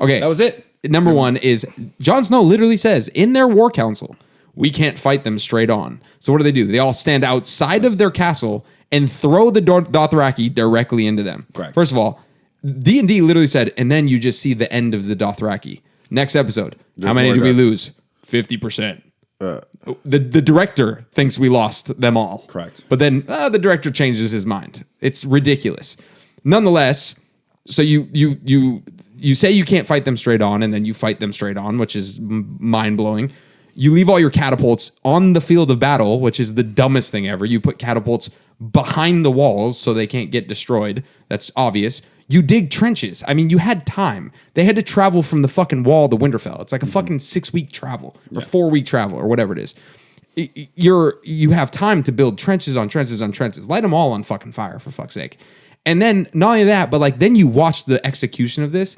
okay. That was it. Number one is Jon Snow literally says in their war council, we can't fight them straight on. So what do? They all stand outside of their castle and throw the Dothraki directly into them. Correct. First of all, D&D literally said, and then you just see the end of the Dothraki. Next episode, how many did we lose? 50%. The director thinks we lost them all. Correct. But then the director changes his mind. It's ridiculous. Nonetheless, so you say you can't fight them straight on, and then you fight them straight on, which is mind-blowing. You leave all your catapults on the field of battle, which is the dumbest thing ever. You put catapults behind the walls so they can't get destroyed. That's obvious. You dig trenches. I mean, you had time. They had to travel from the fucking wall to Winterfell. It's like a fucking 6-week travel or 4-week travel or whatever it is. You have time to build trenches on trenches on trenches. Light them all on fucking fire, for fuck's sake. And then not only that, but like then you watch the execution of this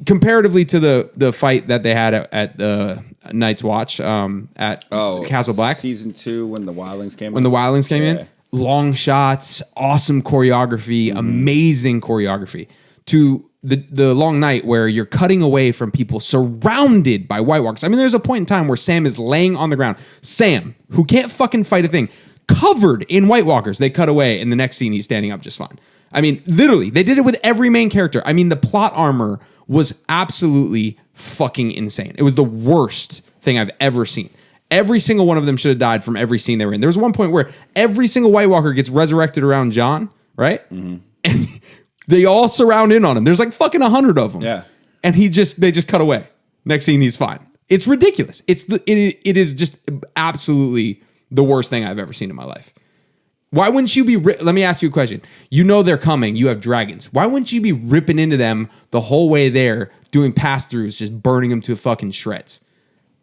comparatively to the fight that they had at the Night's Watch at Castle Black. Season 2 when the Wildlings came in. Long shots, awesome choreography, amazing choreography. To the Long Night where you're cutting away from people surrounded by White Walkers. I mean, there's a point in time where Sam is laying on the ground. Sam, who can't fucking fight a thing, covered in White Walkers. They cut away, and the next scene he's standing up just fine. I mean, literally, they did it with every main character. I mean, the plot armor was absolutely fucking insane. It was the worst thing I've ever seen. Every single one of them should have died from every scene they were in. There was one point where every single White Walker gets resurrected around Jon, right? Mm-hmm. And they all surround in on him. There's like fucking 100 of them. Yeah. And they just cut away. Next scene, he's fine. It's ridiculous. It is just absolutely the worst thing I've ever seen in my life. Why wouldn't you be? Let me ask you a question. You know they're coming. You have dragons. Why wouldn't you be ripping into them the whole way there, doing pass-throughs, just burning them to fucking shreds?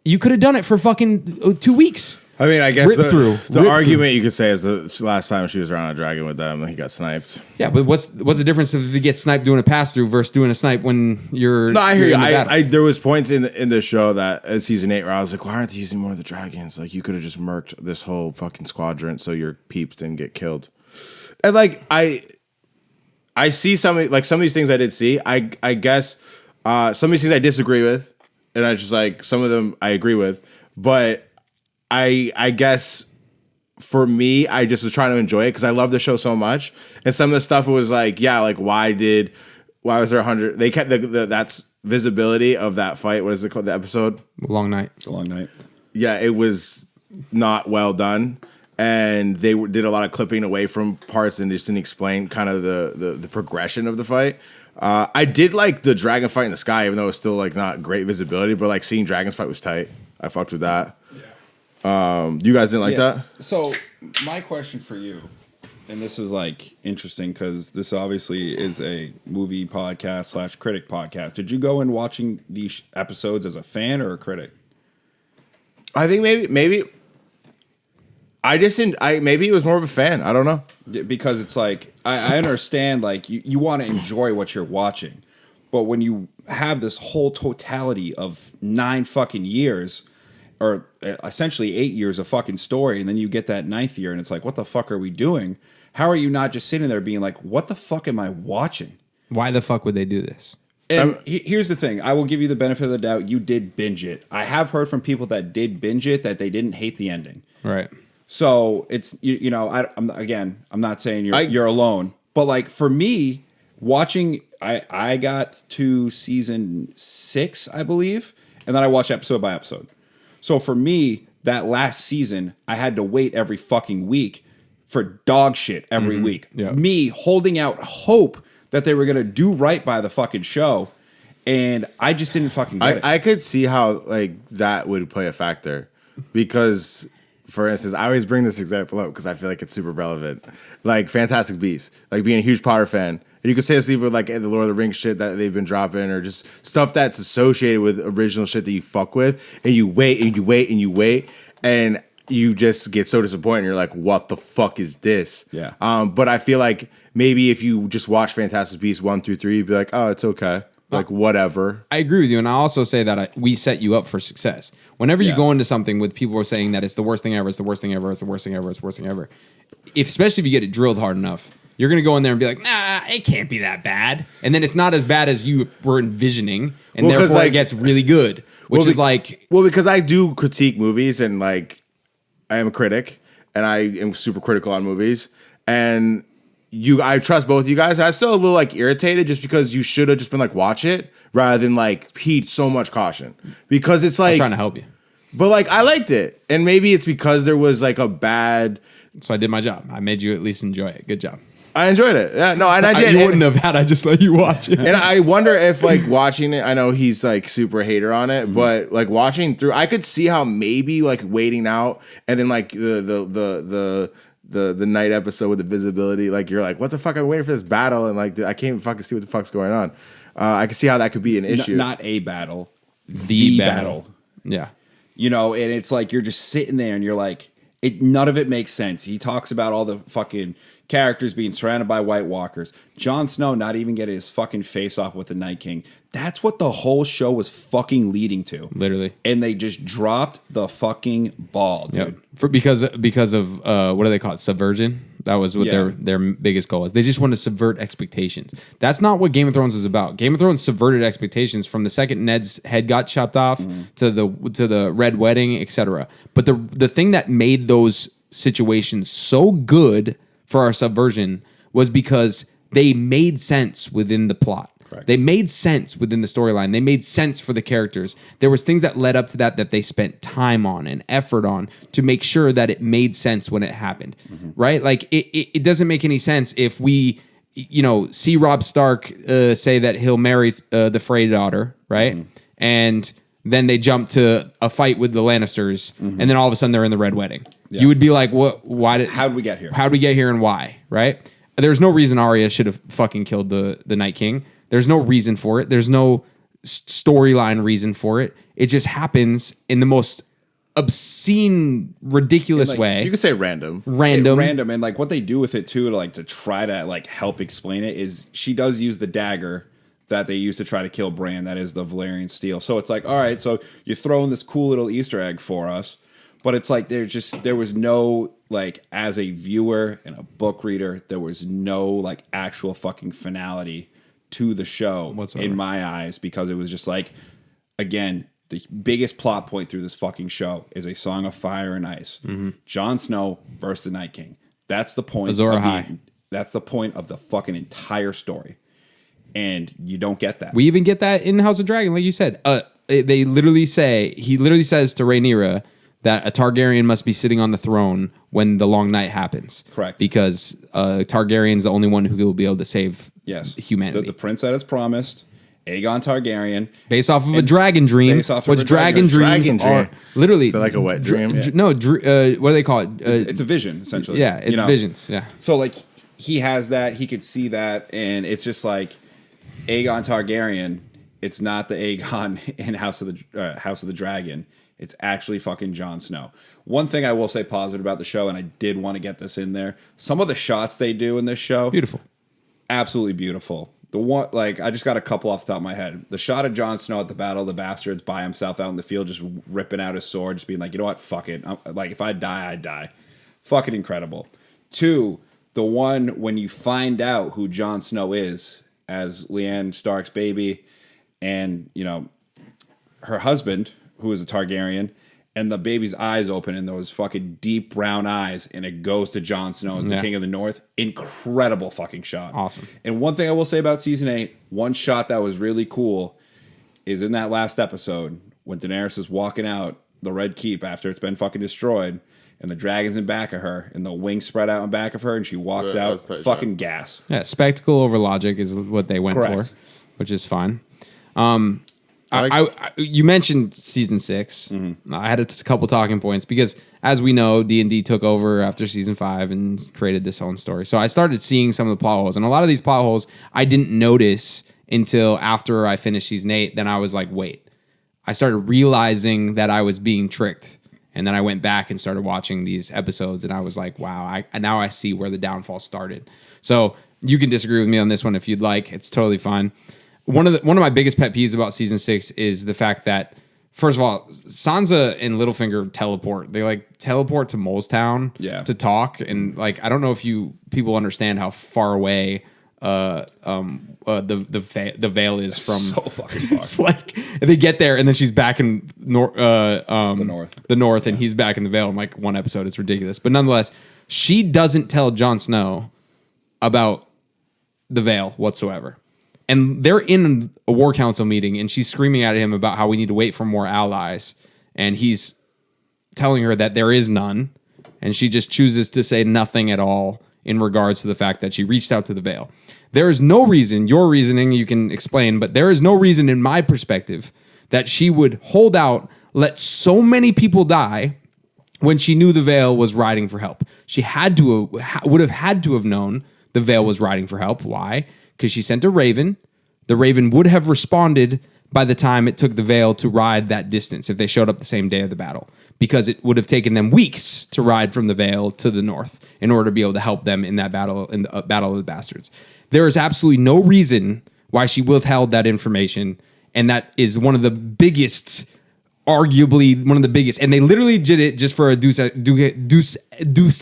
You could have done it for fucking 2 weeks. I mean, I guess the argument you could say is the last time she was around a dragon with them, he got sniped. Yeah, but what's the difference if you get sniped doing a pass-through versus doing a snipe when you're... No, I hear you. There was points in the show that in season 8 where I was like, why aren't they using more of the dragons? Like, you could have just murked this whole fucking squadron so your peeps didn't get killed. And like, I see some of these things I did see. I guess some of these things I disagree with, and I just like some of them I agree with, but I guess for me, I just was trying to enjoy it because I love the show so much. And some of the stuff was like, yeah, like why was there 100? They kept that's visibility of that fight. What is it called? The episode? Long night. It's a long night. Yeah, it was not well done. And they did a lot of clipping away from parts and just didn't explain kind of the progression of the fight. I did like the dragon fight in the sky, even though it was still like not great visibility, but like seeing dragons fight was tight. I fucked with that. You guys didn't like that? So my question for you, and this is like interesting because this obviously is a movie podcast / critic podcast. Did you go in watching these episodes as a fan or a critic? I think maybe I just didn't. Maybe it was more of a fan. I don't know, because it's like I understand like you want to enjoy what you're watching, but when you have this whole totality of 9 fucking years. Or essentially 8 years of fucking story, and then you get that 9th year, and it's like, what the fuck are we doing? How are you not just sitting there being like, what the fuck am I watching? Why the fuck would they do this? And here's the thing. I will give you the benefit of the doubt. You did binge it. I have heard from people that did binge it that they didn't hate the ending. Right. So it's, you know, I'm not saying you're alone. But like for me, watching, I got to season 6, I believe, and then I watched episode by episode. So for me, that last season, I had to wait every fucking week for dog shit every week. Yeah. Me holding out hope that they were going to do right by the fucking show. And I just didn't fucking get it. I could see how like that would play a factor because, for instance, I always bring this example up because I feel like it's super relevant. Like Fantastic Beasts, like being a huge Potter fan. And you could say this even with like the Lord of the Rings shit that they've been dropping or just stuff that's associated with original shit that you fuck with. And you wait and you wait and you wait. And you just get so disappointed. You're like, what the fuck is this? Yeah. But I feel like maybe if you just watch Fantastic Beasts 1 through 3, you'd be like, oh, it's okay. Like, whatever. I agree with you. And I also say that we set you up for success. Whenever you go into something with people who are saying that it's the worst thing ever, it's the worst thing ever, it's the worst thing ever, it's the worst thing ever. Especially if you get it drilled hard enough. You're going to go in there and be like, nah, it can't be that bad. And then it's not as bad as you were envisioning. And therefore like, it gets really good. Which is like... Well, because I do critique movies and like, I am a critic. And I am super critical on movies. And I trust both of you guys. And I'm still a little like irritated just because you should have just been like, watch it. Rather than like, heed so much caution. Because it's like... I'm trying to help you. But like, I liked it. And maybe it's because there was like a bad... So I did my job. I made you at least enjoy it. Good job. I enjoyed it. Yeah, no, and I did. You wouldn't have had I just let you watch it. And I wonder if like watching it, I know he's like super hater on it, but like watching through, I could see how maybe like waiting out and then like the night episode with the visibility, like you're like, what the fuck? I'm waiting for this battle, and like I can't even fucking see what the fuck's going on. I can see how that could be an issue. Not a battle, the battle. Yeah, you know, and it's like you're just sitting there and you're like, none of it makes sense. He talks about all the fucking characters being surrounded by White Walkers. Jon Snow not even getting his fucking face off with the Night King. That's what the whole show was fucking leading to. Literally. And they just dropped the fucking ball, dude. Yep. Because of what do they call it? Subversion. That was what their biggest goal was. They just wanted to subvert expectations. That's not what Game of Thrones was about. Game of Thrones subverted expectations from the second Ned's head got chopped off to the Red Wedding, etc. But the thing that made those situations so good for our subversion was because they made sense within the plot. Correct. They made sense within the storyline. They made sense for the characters. There was things that led up to that they spent time on and effort on to make sure that it made sense when it happened, right? Like it doesn't make any sense if we, see Robb Stark say that he'll marry the Frey daughter, right? And then they jump to a fight with the Lannisters, and then all of a sudden they're in the Red Wedding. Yeah. You would be like, "What? Why did? How'd we get here? How'd we get here, and why?" Right? There's no reason Arya should have fucking killed the Night King. There's no reason for it. There's no storyline reason for it. It just happens in the most obscene, ridiculous way. You could say random. Random. And like what they do with it too, to try to like help explain it, is she does use the dagger that they use to try to kill Bran. That is the Valyrian steel. So it's like, all right, so you're throwing this cool little Easter egg for us, but it's like there was no, like, as a viewer and a book reader, there was no like actual fucking finality to the show whatsoever in my eyes, because it was just like, again, the biggest plot point through this fucking show is a Song of Fire and Ice. Jon Snow versus the Night King. That's the point. Azor Ahai. That's the point of the fucking entire story, and you don't get that. We even get that in House of Dragon, like you said. They literally say, he literally says to Rhaenyra that a Targaryen must be sitting on the throne when the Long Night happens. Correct. Because Targaryen's the only one who will be able to save humanity. The prince that is promised, Aegon Targaryen, based off of a dragon dream, based off of which a dragon dragon dreams dream. are literally So like a wet dream. what do they call it? it's a vision, essentially. Yeah, it's visions. Yeah. So like he has that, he could see that, and it's just like Aegon Targaryen. It's not the Aegon in House of the Dragon. It's actually fucking Jon Snow. One thing I will say positive about the show, and I did want to get this in there, some of the shots they do in this show, Beautiful. absolutely beautiful. The one, like, I just got a couple off the top of my head. The shot of Jon Snow at the Battle of the Bastards by himself out in the field, just ripping out his sword, just being like, you know what, fuck it. Like, if I die, I die. Fucking incredible. 2, the one when you find out who Jon Snow is as Lyanna Stark's baby, and, you know, her husband, who is a Targaryen, and the baby's eyes open in those fucking deep brown eyes, and it goes to Jon Snow as the King of the North. Incredible fucking shot. Awesome. And one thing I will say about season 8, one shot that was really cool is in that last episode when Daenerys is walking out the Red Keep after it's been fucking destroyed, and the dragon's in back of her, and the wings spread out in back of her, and she walks out. Fucking gas. Yeah, spectacle over logic is what they went Correct. for, which is fine. You mentioned season 6. I had a couple talking points because, as we know, D&D took over after season 5 and created this own story. So I started seeing some of the plot holes, and a lot of these plot holes I didn't notice until after I finished season 8. Then I was like, wait. I started realizing that I was being tricked, and then I went back and started watching these episodes, and I was like, wow, now I see where the downfall started. So you can disagree with me on this one if you'd like. It's totally fine. One of my biggest pet peeves about season 6 is the fact that, first of all, Sansa and Littlefinger teleport. They like teleport to Molestown to talk, and like I don't know if people understand how far away the Vale is from. So fucking far. It's like they get there and then she's back in the north, and he's back in the Vale in like one episode. It's ridiculous, but nonetheless, she doesn't tell Jon Snow about the Vale whatsoever. And they're in a war council meeting, and she's screaming at him about how we need to wait for more allies. And he's telling her that there is none. And she just chooses to say nothing at all in regards to the fact that she reached out to the Vale. There is no reason, your reasoning you can explain, but there is no reason in my perspective that she would hold out, let so many people die when she knew the Vale was riding for help. She would have had to have known the Vale was riding for help. Why? Because she sent a raven. The raven would have responded by the time it took the Vale to ride that distance if they showed up the same day of the battle, because it would have taken them weeks to ride from the Vale to the north in order to be able to help them in that battle, in the Battle of the Bastards. There is absolutely no reason why she withheld that information, and that is one of the biggest, arguably one of the biggest, and they literally did it just for a deus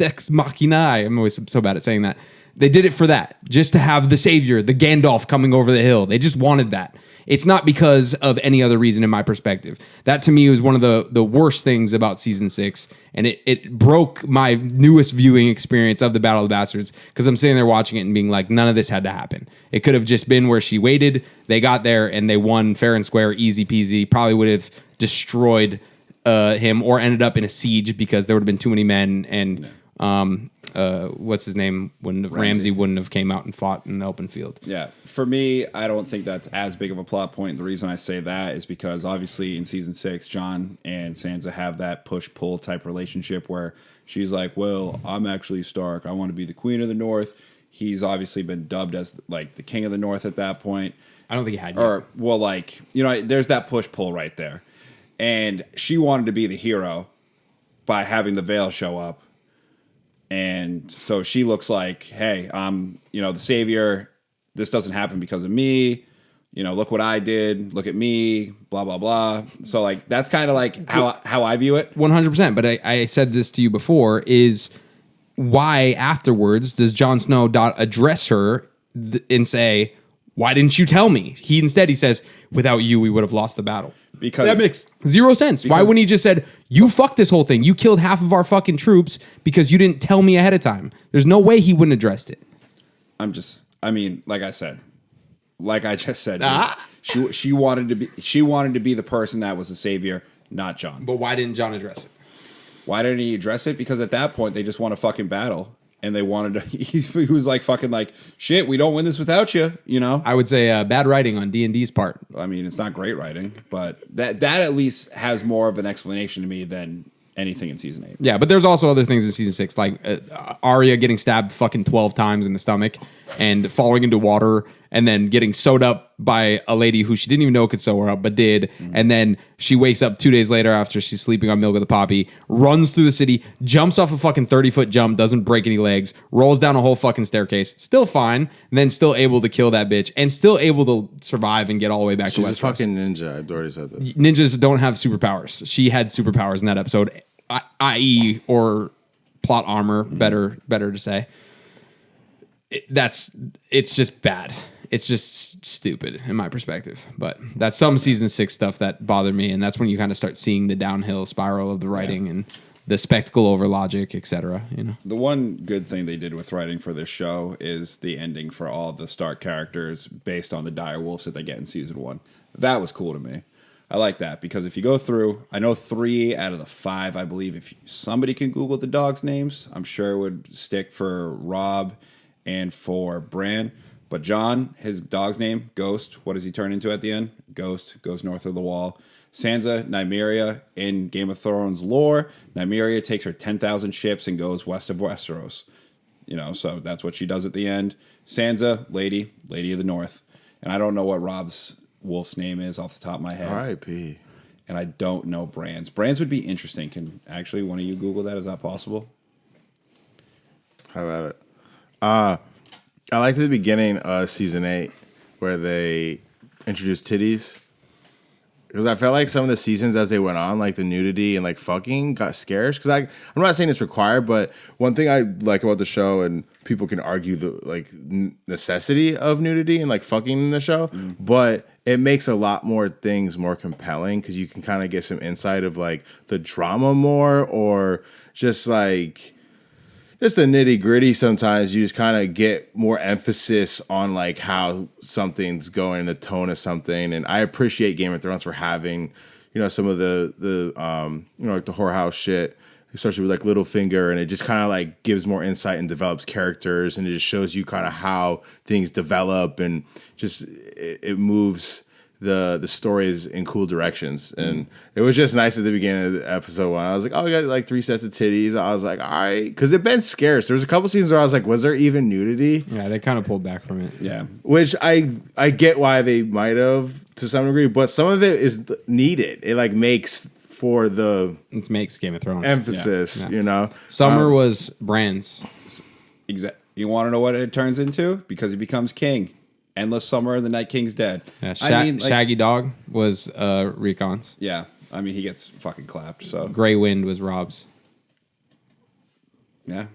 ex machina. I'm always so bad at saying that. They did it for that, just to have the savior, the Gandalf coming over the hill. They just wanted that. It's not because of any other reason in my perspective. That to me was one of the worst things about season 6, and it broke my newest viewing experience of the Battle of the Bastards, because I'm sitting there watching it and being like, none of this had to happen. It could have just been where she waited, they got there, and they won fair and square, easy peasy. Probably would have destroyed him or ended up in a siege because there would have been too many men and what's his name? Ramsey wouldn't have came out and fought in the open field. Yeah. For me, I don't think that's as big of a plot point. The reason I say that is because obviously in season 6, Jon and Sansa have that push-pull type relationship where she's like, well, I'm actually Stark. I want to be the Queen of the North. He's obviously been dubbed as like the King of the North at that point. I don't think he had yet. Or, well, like, you know, there's that push-pull right there. And she wanted to be the hero by having the Veil show up. And so she looks like, hey, I'm, you know, the savior. This doesn't happen because of me. You know, look what I did. Look at me. Blah, blah, blah. So, like, that's kind of like how I view it. 100%. But I said this to you before, is why afterwards does Jon Snow address her and say, why didn't you tell me? He says, without you, we would have lost the battle. Because that makes zero sense. Why wouldn't he just said, you fucked this whole thing. You killed half of our fucking troops because you didn't tell me ahead of time. There's no way he wouldn't have addressed it. Like I just said, she wanted to be the person that was the savior, not Jon. But why didn't Jon address it? Why didn't he address it? Because at that point they just want a fucking battle. And they wanted to, he was like fucking like, shit, we don't win this without you, you know? I would say bad writing on D&D's part. I mean, it's not great writing, but that at least has more of an explanation to me than anything in season 8. Yeah, but there's also other things in season 6, like Arya getting stabbed fucking 12 times in the stomach and falling into water and then getting sewed up by a lady who she didn't even know could sew her up, but did. Mm-hmm. And then she wakes up 2 days later after she's sleeping on Milk of the Poppy, runs through the city, jumps off a fucking 30-foot jump, doesn't break any legs, rolls down a whole fucking staircase, still fine, and then still able to kill that bitch, and still able to survive and get all the way back to Westeros. She's a fucking ninja. I've already said this. Ninjas don't have superpowers. She had superpowers in that episode, i.e., or plot armor, better to say. It's just bad. It's just stupid in my perspective. But that's some season 6 stuff that bothered me, and that's when you kind of start seeing the downhill spiral of the writing and the spectacle over logic, etc. You know, the one good thing they did with writing for this show is the ending for all the Stark characters based on the dire wolves that they get in season 1. That was cool to me. I like that because if you go through, I know 3 out of the 5, I believe, if somebody can Google the dogs' names, I'm sure it would stick for Robb and for Bran. But Jon, his dog's name, Ghost. What does he turn into at the end? Ghost goes north of the wall. Sansa, Nymeria, in Game of Thrones lore, Nymeria takes her 10,000 ships and goes west of Westeros. You know, so that's what she does at the end. Sansa, Lady of the North. And I don't know what Robb's wolf's name is off the top of my head. R.I.P. And I don't know Bran's. Bran's would be interesting. Can actually one of you Google that? Is that possible? How about it? I liked the beginning of season 8 where they introduced titties. Because I felt like some of the seasons as they went on, like the nudity and like fucking got scarce. Because I'm not saying it's required, but one thing I like about the show, and people can argue the like necessity of nudity and like fucking in the show, but it makes a lot more things more compelling because you can kind of get some insight of like the drama more, or just like just the nitty gritty. Sometimes you just kind of get more emphasis on like how something's going, the tone of something. And I appreciate Game of Thrones for having, you know, some of the you know, like the whorehouse shit, especially with like Littlefinger, and it just kind of like gives more insight and develops characters, and it just shows you kind of how things develop, and just it moves the stories in cool directions. And it was just nice at the beginning of the episode 1. I was like, oh, we got like 3 sets of titties. I was like, all right, because it'd been scarce. There was a couple seasons where I was like, was there even nudity? Yeah, they kind of pulled back from it. Yeah, which I get why they might have to some degree, but some of it is needed. It like makes for the it makes Game of Thrones emphasis. Yeah. You know, Summer was Bran's. You want to know what it turns into? Because he becomes king. Endless Summer, the Night King's dead. Yeah, Shaggy Dog was Recon's. Yeah, I mean, he gets fucking clapped. So Grey Wind was Robb's. Yeah,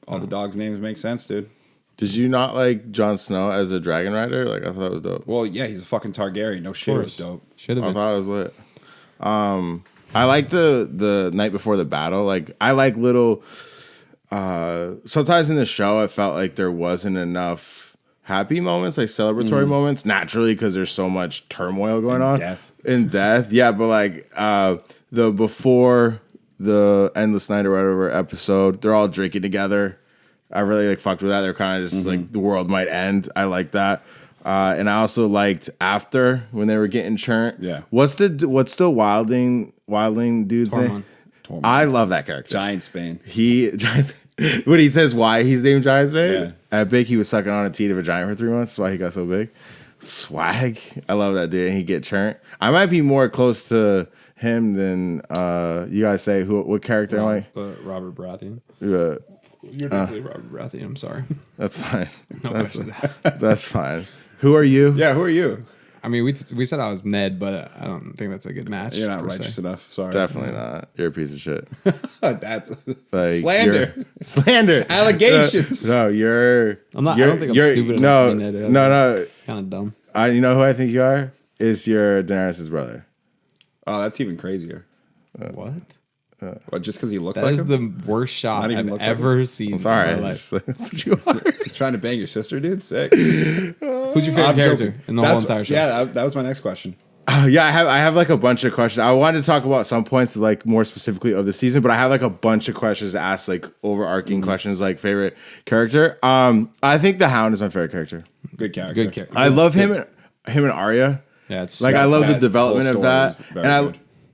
all the dogs' names make sense, dude. Did you not like Jon Snow as a dragon rider? Like, I thought that was dope. Well, yeah, he's a fucking Targaryen. No shit, it was dope. Should have been. I thought it was lit. I like the night before the battle. Like, I like little. Sometimes in the show, it felt like there wasn't enough happy moments, like celebratory moments, naturally, because there's so much turmoil going on. Death. In death. Yeah, but like the before the Endless Night or whatever episode. They're all drinking together. I really like fucked with that. They're kind of just like the world might end. I like that. And I also liked after when they were getting churned. Yeah. What's the wildling dude's name? Tormund. I love that character. Giant Spain. When he says why he's named Giant Spain, Yeah. Epic, he was sucking on a teat of a giant for 3 months. That's why he got so big. Swag. I love that dude. And he get churned. I might be more close to him than you guys say. What character am I? Robert Baratheon. Uh, You're definitely Robert Baratheon. I'm sorry. that's fine. No question asked. That's fine. Who are you? Yeah, who are you? I mean, we said I was Ned, but I don't think that's a good match. You're not per se. righteous enough. Sorry. Definitely not. You're a piece of shit. That's Like, slander. Slander. Allegations. No, you're. I'm not. I You're, don't think I'm you're, stupid no, enough to be Ned. no. It's kind of dumb. You know who I think you are? Is your Daenerys' brother. Oh, that's even crazier. What? What, just because he looks That like is him? the worst shot Not even I've looks like ever seen. I'm sorry. in my life. That's what you are. Trying to bang your sister, dude? Sick. Who's your favorite I'm character joking. in the whole entire show? Yeah, that was my next question. Yeah, I have like a bunch of questions. I wanted to talk about some points like more specifically of the season, but I have like a bunch of questions to ask, like overarching questions, like favorite character. I think the Hound is my favorite character. Good character. Good character. I love him and Arya. Yeah, it's Like Yeah, I love the that development whole of that, story is very and I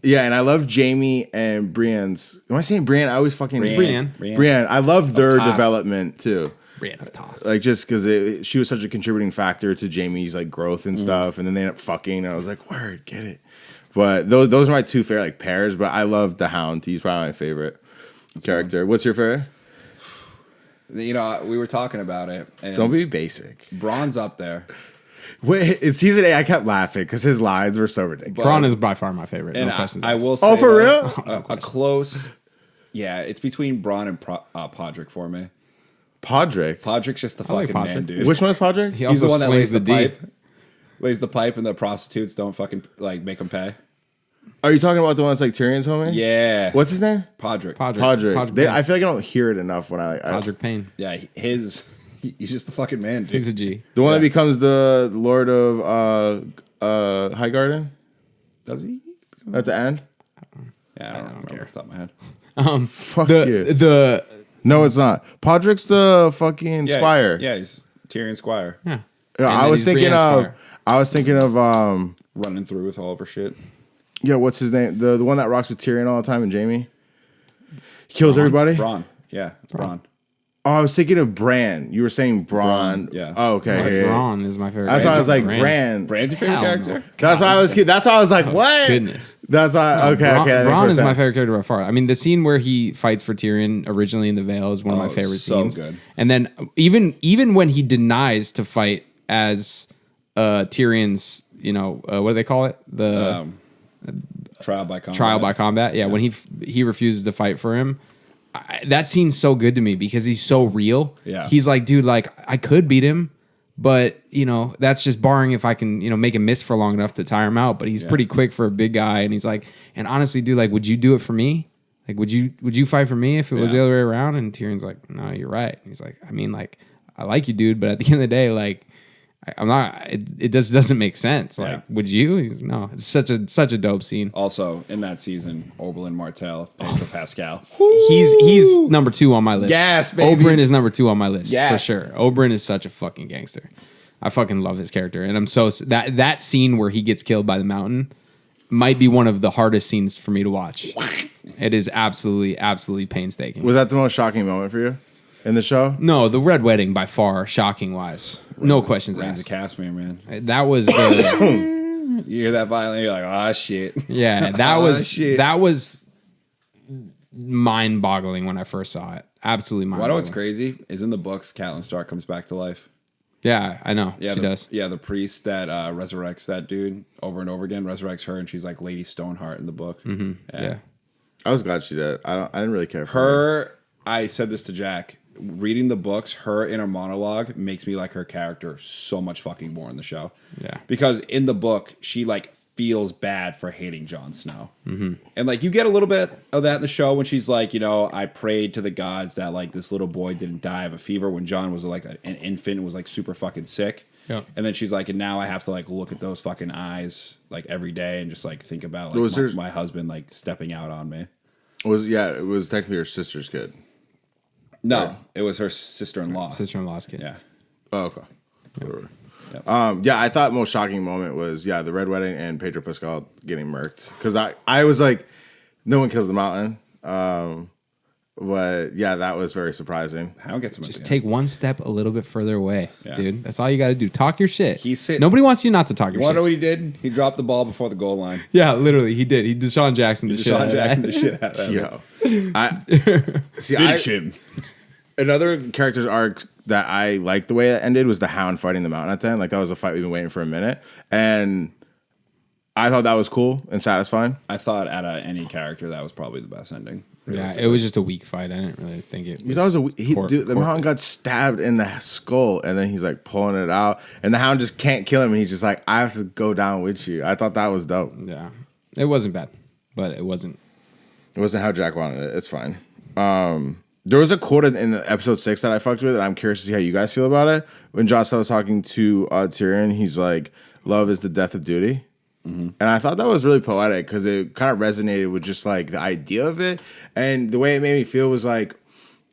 good. and I love Jamie and Brienne's. Am I saying Brienne? I always fucking Brienne. Brienne. I love their top. development too. Brienne of Tarth. Like just because she was such a contributing factor to Jamie's like growth and stuff, and then they end up fucking. And I was like, word, get it. But those are my two favorite like pairs. But I love the Hound. He's probably my favorite character. What's your favorite? You know, we were talking about it. And Don't be basic. Braun's up there. Wait, in season 8, I kept laughing because his lines were so ridiculous. Braun is by far my favorite. And No questions I asked. will say, Oh, for though, real? a close. Yeah, it's between Braun and Podrick for me. Podrick. Podrick's just the I like fucking man, Podrick. dude. Which one is Podrick? He He's also the one that lays slings the D. pipe. Lays the pipe, and the prostitutes don't fucking like make him pay. Are you talking about the one that's like Tyrion's homie? Yeah. What's his name? Podrick? Podrick. Podrick I feel like I don't hear it enough when I Podrick Payne. Yeah, he's just the fucking man, dude. He's a G. the one that Yeah. becomes the Lord of Highgarden Does he? at the end. Yeah, I don't remember off the top of my head. Fuck you. The No, it's not. Podrick's the fucking Yeah, squire. Yeah, he's Tyrion Squire. yeah. Yeah, And I then was he's thinking Brienne's of. squire. I was thinking of. Running through with all of her shit. Yeah, what's his name? The one that rocks with Tyrion all the time and Jamie. He kills everybody. Braun. Yeah, it's Braun. Oh, I was thinking of Bran. You were saying Bran. Bran, yeah. Oh, okay. Like, yeah, yeah. Braun is my favorite. That's why I was like Bran. Bran. Bran's your favorite Hell no. character? That's why I was. That's why I was like, what? Goodness. That's why. Okay. Braun, okay. That makes Braun more is my sense. favorite character by far. I mean, the scene where he fights for Tyrion originally in the Vale is one of my Oh, favorite so scenes. good. And then even when he denies to fight as Tyrion's, what do they call it? The Trial by combat. trial by combat. Yeah, when he refuses to fight for him. That scene's so good to me because he's so real. Yeah. He's like, dude, like I could beat him, but that's just barring if I can, make him miss for long enough to tire him out. But he's pretty quick for a big guy, and he's like, and honestly, dude, like, would you do it for me? Like, would you fight for me if it was the Yeah. other way around? And Tyrion's like, no, you're right. He's like, I mean, like, I like you, dude, but at the end of the day, like, I'm not. It just doesn't make sense. Like, Yeah. would you? He's, no, it's such a dope scene. Also, in that season, Oberyn Martell, Pedro Pascal. He's number 2 on my list. Yes, baby. Oberyn is number 2 on my list for Yes. sure. Oberyn is such a fucking gangster. I fucking love his character, and I'm so that scene where he gets killed by the mountain might be one of the hardest scenes for me to watch. It is absolutely painstaking. Was that the most shocking moment for you in the show? No, the Red Wedding by far, shocking wise, no questions Reigns asked. of Casimir, man. That was the You hear that violin, you're like, ah, shit. yeah. That Oh, was shit. that was mind boggling when I first saw it. Absolutely mind Why boggling. know what's crazy is in the books, Catelyn Stark comes back to life. Yeah, I know. Yeah, she does. Yeah, the priest that resurrects that dude over and over again resurrects her, and she's like Lady Stoneheart in the book. Mm-hmm. Yeah. I was glad she did. I didn't really care for her. Her, I said this to Jack. Reading the books, her inner monologue makes me like her character so much fucking more in the show. Yeah. Because in the book, she like feels bad for hating Jon Snow. Mm-hmm. And like you get a little bit of that in the show when she's like, I prayed to the gods that like this little boy didn't die of a fever when Jon was like an infant and was like super fucking sick. Yeah. And then she's like, and now I have to like look at those fucking eyes like every day and just like think about Was like there- my husband like stepping out on me. It was technically her sister's kid. No, it was her sister-in-law. Sister-in-law's kid. Yeah. Oh, okay. Yep. I thought most shocking moment was the Red Wedding and Pedro Pascal getting murked, because I was like, no one kills the Mountain, but that was very surprising. How gets him? Just take one step a little bit further away, Yeah. dude. That's all you got to do. Talk your shit. Nobody wants you not to talk your You want to know shit. what he did? He dropped the ball before the goal line. Yeah, literally, he did. He Deshaun Jackson the shit. Deshaun Jackson the shit out of him. Yo, Finish him. Another character's arc that I liked the way it ended was the Hound fighting the Mountain at the end. Like, that was a fight we've been waiting for a minute, and I thought that was cool and satisfying. I thought out of any character that was probably the best ending. Yeah, it was just a weak fight. I didn't really think it. You thought it was the Mountain got stabbed in the skull, and then he's like pulling it out, and the Hound just can't kill him, and he's just like, I have to go down with you. I thought that was dope. Yeah, it wasn't bad, but it wasn't. It wasn't how Jack wanted it. It's fine. There was a quote in the episode 6 that I fucked with, and I'm curious to see how you guys feel about it. When Jon Snow was talking to Tyrion, he's like, "Love is the death of duty." Mm-hmm. And I thought that was really poetic, because it kind of resonated with just like the idea of it, and the way it made me feel was like,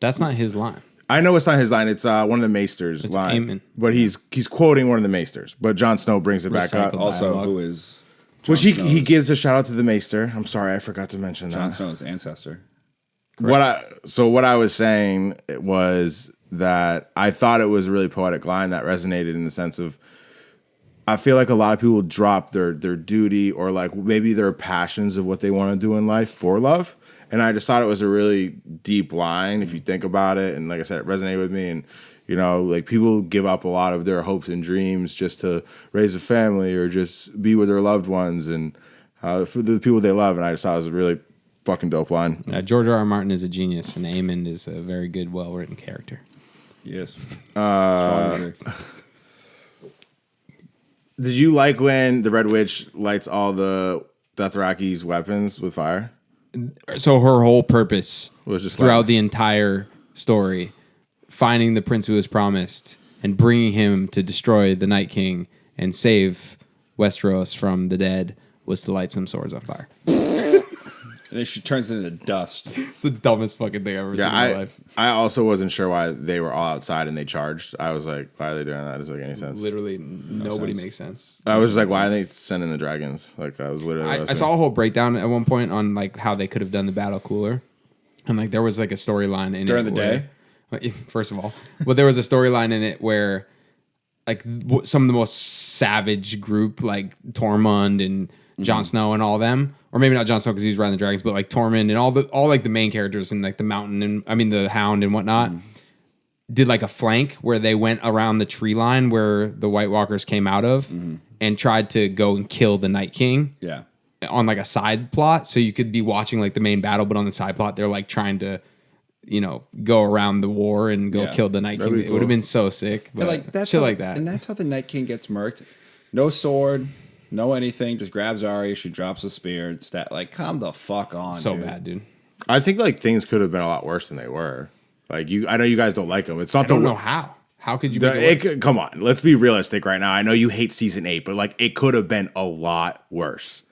that's not his line. I know it's not his line. It's one of the Maesters' line, Aemon. but he's quoting one of the Maesters. But Jon Snow brings it back up. Recycled. Also, Dialogue. who is Which he gives a shout out to the Maester. I'm sorry, I forgot to mention Jon that. Snow's ancestor? What I was saying was that I thought it was a really poetic line that resonated in the sense of, I feel like a lot of people drop their duty or like maybe their passions of what they want to do in life for love. And I just thought it was a really deep line if you think about it. And like I said, it resonated with me. And, like people give up a lot of their hopes and dreams just to raise a family or just be with their loved ones and for the people they love. And I just thought it was a really fucking dope line. George R. R. Martin is a genius, and Aemon is a very good, well-written character. Yes. Did you like when the Red Witch lights all the Dothraki's weapons with fire? So her whole purpose Was just throughout like- the entire story, finding the prince who was promised and bringing him to destroy the Night King and save Westeros from the dead, was to light some swords on fire. And then she turns into dust. It's the dumbest fucking thing I've ever seen in my life. I also wasn't sure why they were all outside and they charged. I was like, why are they doing that? It doesn't make any sense. Literally, nobody sense. makes sense. I was like, why are they sending the dragons? Like, I was literally. I saw a whole breakdown at one point on like how they could have done the battle cooler, and like there was like a storyline in During it the day. First of all, but there was a storyline in it where like some of the most savage group, like Tormund and Jon Snow and all of them, or maybe not Jon Snow because he was riding the dragons, but like Tormund and all like the main characters and like the Mountain and the Hound and whatnot. Did like a flank where they went around the tree line where the White Walkers came out of and tried to go and kill the Night King. Yeah. On like a side plot, so you could be watching like the main battle, but on the side plot they're like trying to, go around the war and go kill the Night That'd King. be It would have cool. been so sick. But Like that's shit how, like that. and that's how the Night King gets murked. No sword, no anything. Just grabs Arya. She drops the spear and like, come the fuck on. So dude. bad, dude. I think like things could have been a lot worse than they were. Like I know you guys don't like them. It's not I don't know how. How could you? Come on, let's be realistic right now. I know you hate season 8, but like it could have been a lot worse.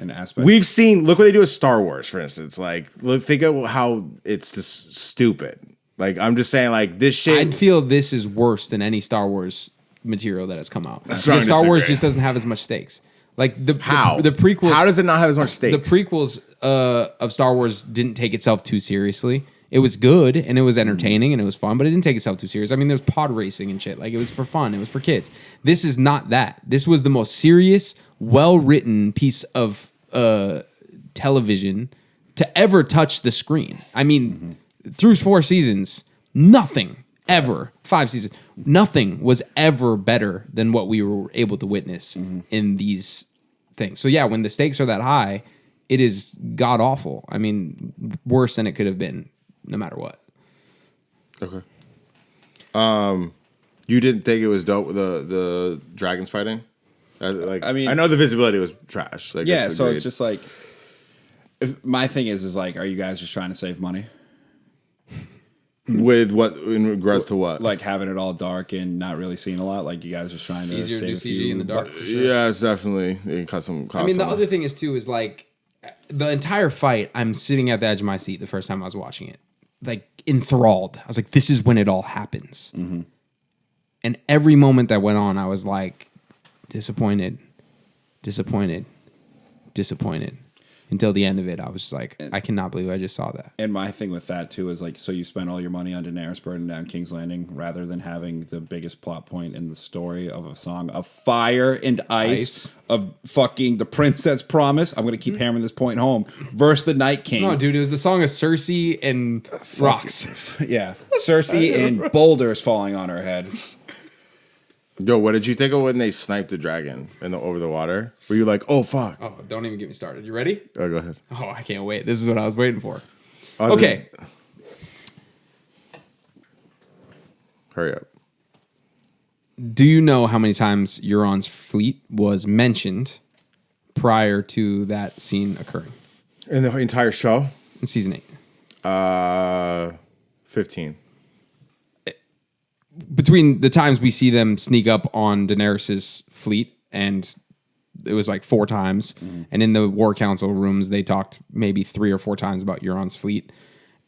An aspect. We've seen. Look what they do with Star Wars, for instance. Like, think of how it's just stupid. Like, I'm just saying, like this shit. I'd feel this is worse than any Star Wars material that has come out. strongly Because Star Wars disagree. just doesn't have as much stakes. Like the prequels. How does it not have as much stakes? The prequels of Star Wars didn't take itself too seriously. It was good and it was entertaining and it was fun, but it didn't take itself too serious. I mean, there's pod racing and shit. Like, it was for fun. It was for kids. This is not that. This was the most serious, well-written piece of television to ever touch the screen. I mean, through 4 seasons, nothing ever, 5 seasons, nothing was ever better than what we were able to witness in these things. So yeah, when the stakes are that high, it is god awful. I mean, worse than it could have been, no matter what. Okay. You didn't think it was dope with the dragons fighting? I mean, I know the visibility was trash. Like, yeah, so it's just like, my thing is like, are you guys just trying to save money? With what, in regards to what? Like having it all dark and not really seeing a lot. Like you guys just trying to Easier to save do a CG few in the dark. Yeah, it's definitely, you can cut some costs. I mean, the other thing is too is like, the entire fight, I'm sitting at the edge of my seat the first time I was watching it, like enthralled. I was like, this is when it all happens. Mm-hmm. And every moment that went on, I was like, disappointed, disappointed, disappointed. Until the end of it, I was just like, I cannot believe I just saw that. And my thing with that too is like, so you spent all your money on Daenerys burning down King's Landing rather than having the biggest plot point in the story of a song of fire and ice. Of fucking the Princess Promise. I'm gonna keep hammering this point home. Versus the Night King. No, dude, it was the song of Cersei and rocks. Yeah, Cersei and boulders falling on her head. Yo, what did you think of when they sniped the dragon over the water? Were you like, oh fuck? Oh, don't even get me started. You ready? Oh, go ahead. Oh, I can't wait. This is what I was waiting for. Oh, Okay. Hurry up. Do you know how many times Euron's fleet was mentioned prior to that scene occurring In the entire show? in season 8? 15. Between the times we see them sneak up on Daenerys's fleet, and it was like 4 times, and in the War Council rooms, they talked maybe 3 or 4 times about Euron's fleet.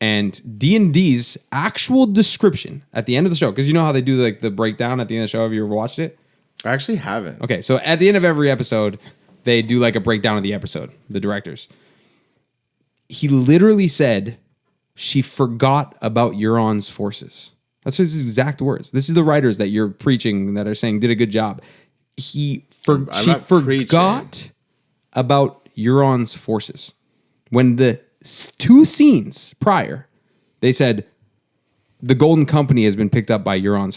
And D&D's actual description at the end of the show, because you know how they do like the breakdown at the end of the show. Have you ever watched it? I actually haven't. Okay, so at the end of every episode, they do like a breakdown of the episode, the directors. He literally said she forgot about Euron's forces. That's his exact words. This is the writers that you're preaching that are saying did a good job. She not forgot about Euron's forces. When the 2 scenes prior, they said the Golden Company has been picked up by Euron's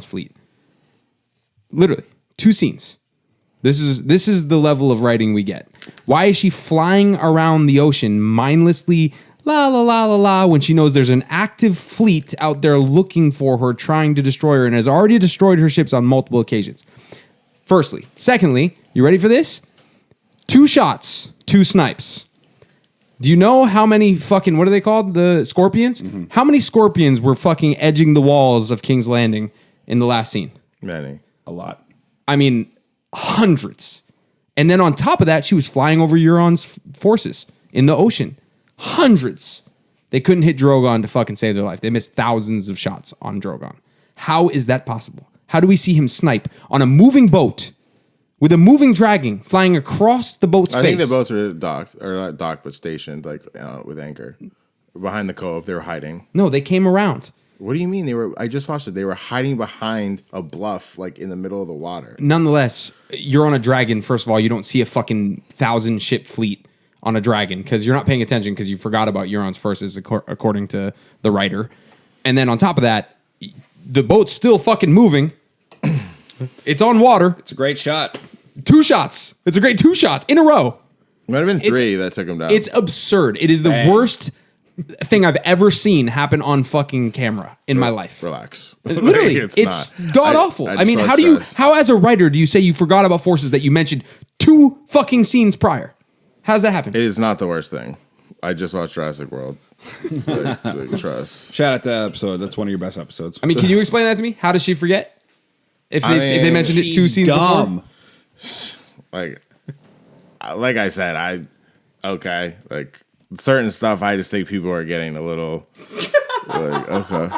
fleet. Literally 2 scenes. This is the level of writing we get. Why is she flying around the ocean mindlessly, la la la la la, when she knows there's an active fleet out there looking for her, trying to destroy her, and has already destroyed her ships on multiple occasions? Firstly. Secondly, you ready for this? 2 shots, 2 snipes. Do you know how many fucking, what are they called? The scorpions? Mm-hmm. How many scorpions were fucking edging the walls of King's Landing in the last scene? Many. A lot. I mean, hundreds. And then on top of that, she was flying over Euron's forces in the ocean. Hundreds. They couldn't hit Drogon to fucking save their life. They missed thousands of shots on Drogon. How is that possible? How do we see him snipe on a moving boat with a moving dragon flying across the boat's face? I think the boats were docked, or not docked, but stationed, like with anchor. Behind the cove, they were hiding. No, they came around. What do you mean? I just watched it. They were hiding behind a bluff, like in the middle of the water. Nonetheless, you're on a dragon. First of all, you don't see a fucking 1,000-ship fleet on a dragon because you're not paying attention because you forgot about Euron's forces, according to the writer. And then on top of that, the boat's still fucking moving. It's on water. It's a great shot. 2 shots. It's a great 2 shots in a row. Might have been 3 that took him down. It's absurd. It is the worst thing I've ever seen happen on fucking camera in my life. Relax. Literally, it's god awful. I mean, how as a writer do you say you forgot about forces that you mentioned 2 fucking scenes prior? How does that happen? It is not the worst thing. I just watched Jurassic World. like, trust. Shout out to that episode. That's one of your best episodes. I mean, can you explain that to me? How does she forget? If they mentioned it 2 scenes dumb. Before? Like I said, like certain stuff I just think people are getting a little like, okay.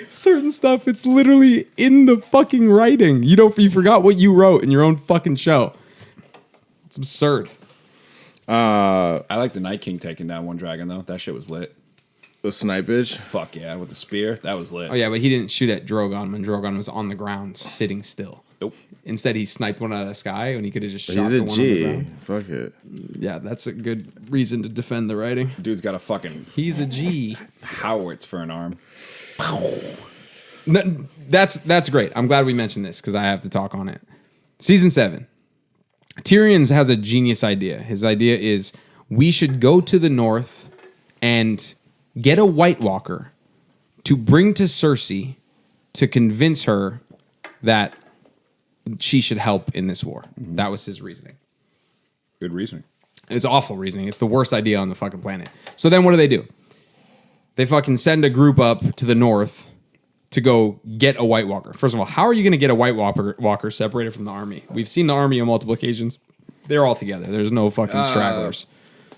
Certain stuff, it's literally in the fucking writing. You forgot what you wrote in your own fucking show. It's absurd. I like the Night King taking down one dragon though. That shit was lit. The snipage? Fuck yeah, with the spear. That was lit. Oh yeah, but he didn't shoot at Drogon when Drogon was on the ground sitting still. Nope. Instead, he sniped one out of the sky when he could have just shot He's the a one on G. the ground. Fuck it. Yeah, that's a good reason to defend the writing. Dude's got a fucking He's a G. howitz for an arm. That's great. I'm glad we mentioned this because I have to talk on it. Season 7. Tyrion has a genius idea. His idea is we should go to the north and get a White Walker to bring to Cersei to convince her that she should help in this war. Mm-hmm. That was his reasoning. Good reasoning. It's awful reasoning. It's the worst idea on the fucking planet. So then what do? They fucking send a group up to the north to go get a White Walker. First of all, how are you going to get a White Walker separated from the army? We've seen the army on multiple occasions. They're all together. There's no fucking stragglers.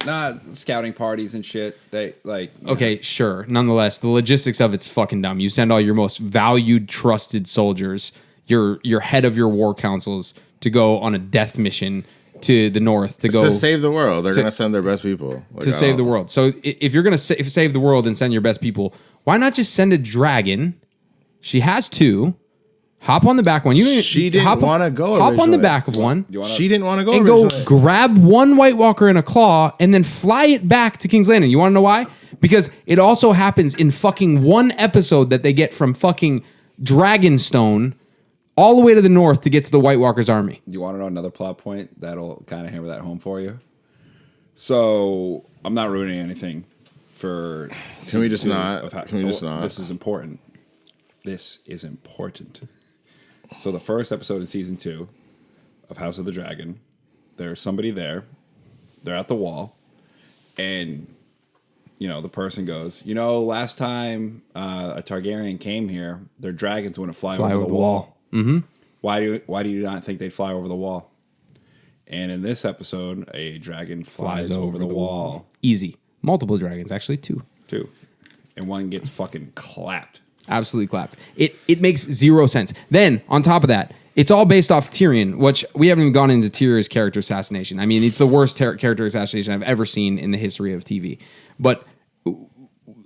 Nah, scouting parties and shit. They like. Okay, sure. Nonetheless, the logistics of it's fucking dumb. You send all your most valued, trusted soldiers, your head of your war councils, to go on a death mission to the north to save the world. They're going to send their best people to save the world. So if you're going to save the world and send your best people, why not just send a dragon? She has 2. Hop on the back one. She didn't want to go. Hop on the back of one. She didn't want to go. And go grab one White Walker in a claw and then fly it back to King's Landing. You want to know why? Because it also happens in fucking one episode that they get from fucking Dragonstone all the way to the north to get to the White Walker's army. You want to know another plot point that'll kind of hammer that home for you? So I'm not ruining anything for. Can we just not? Can we just not? This is important. This is important. So the first episode in season 2 of House of the Dragon, there's somebody there. They're at the wall, and the person goes, last time a Targaryen came here, their dragons wouldn't fly over the wall. Mm-hmm. Why do you not think they'd fly over the wall? And in this episode, a dragon flies over the wall. Easy. Multiple dragons, actually, 2. And one gets fucking clapped. Absolutely clapped. It makes zero sense. Then, on top of that, it's all based off Tyrion, which we haven't even gone into Tyrion's character assassination. I mean, it's the worst character assassination I've ever seen in the history of TV. But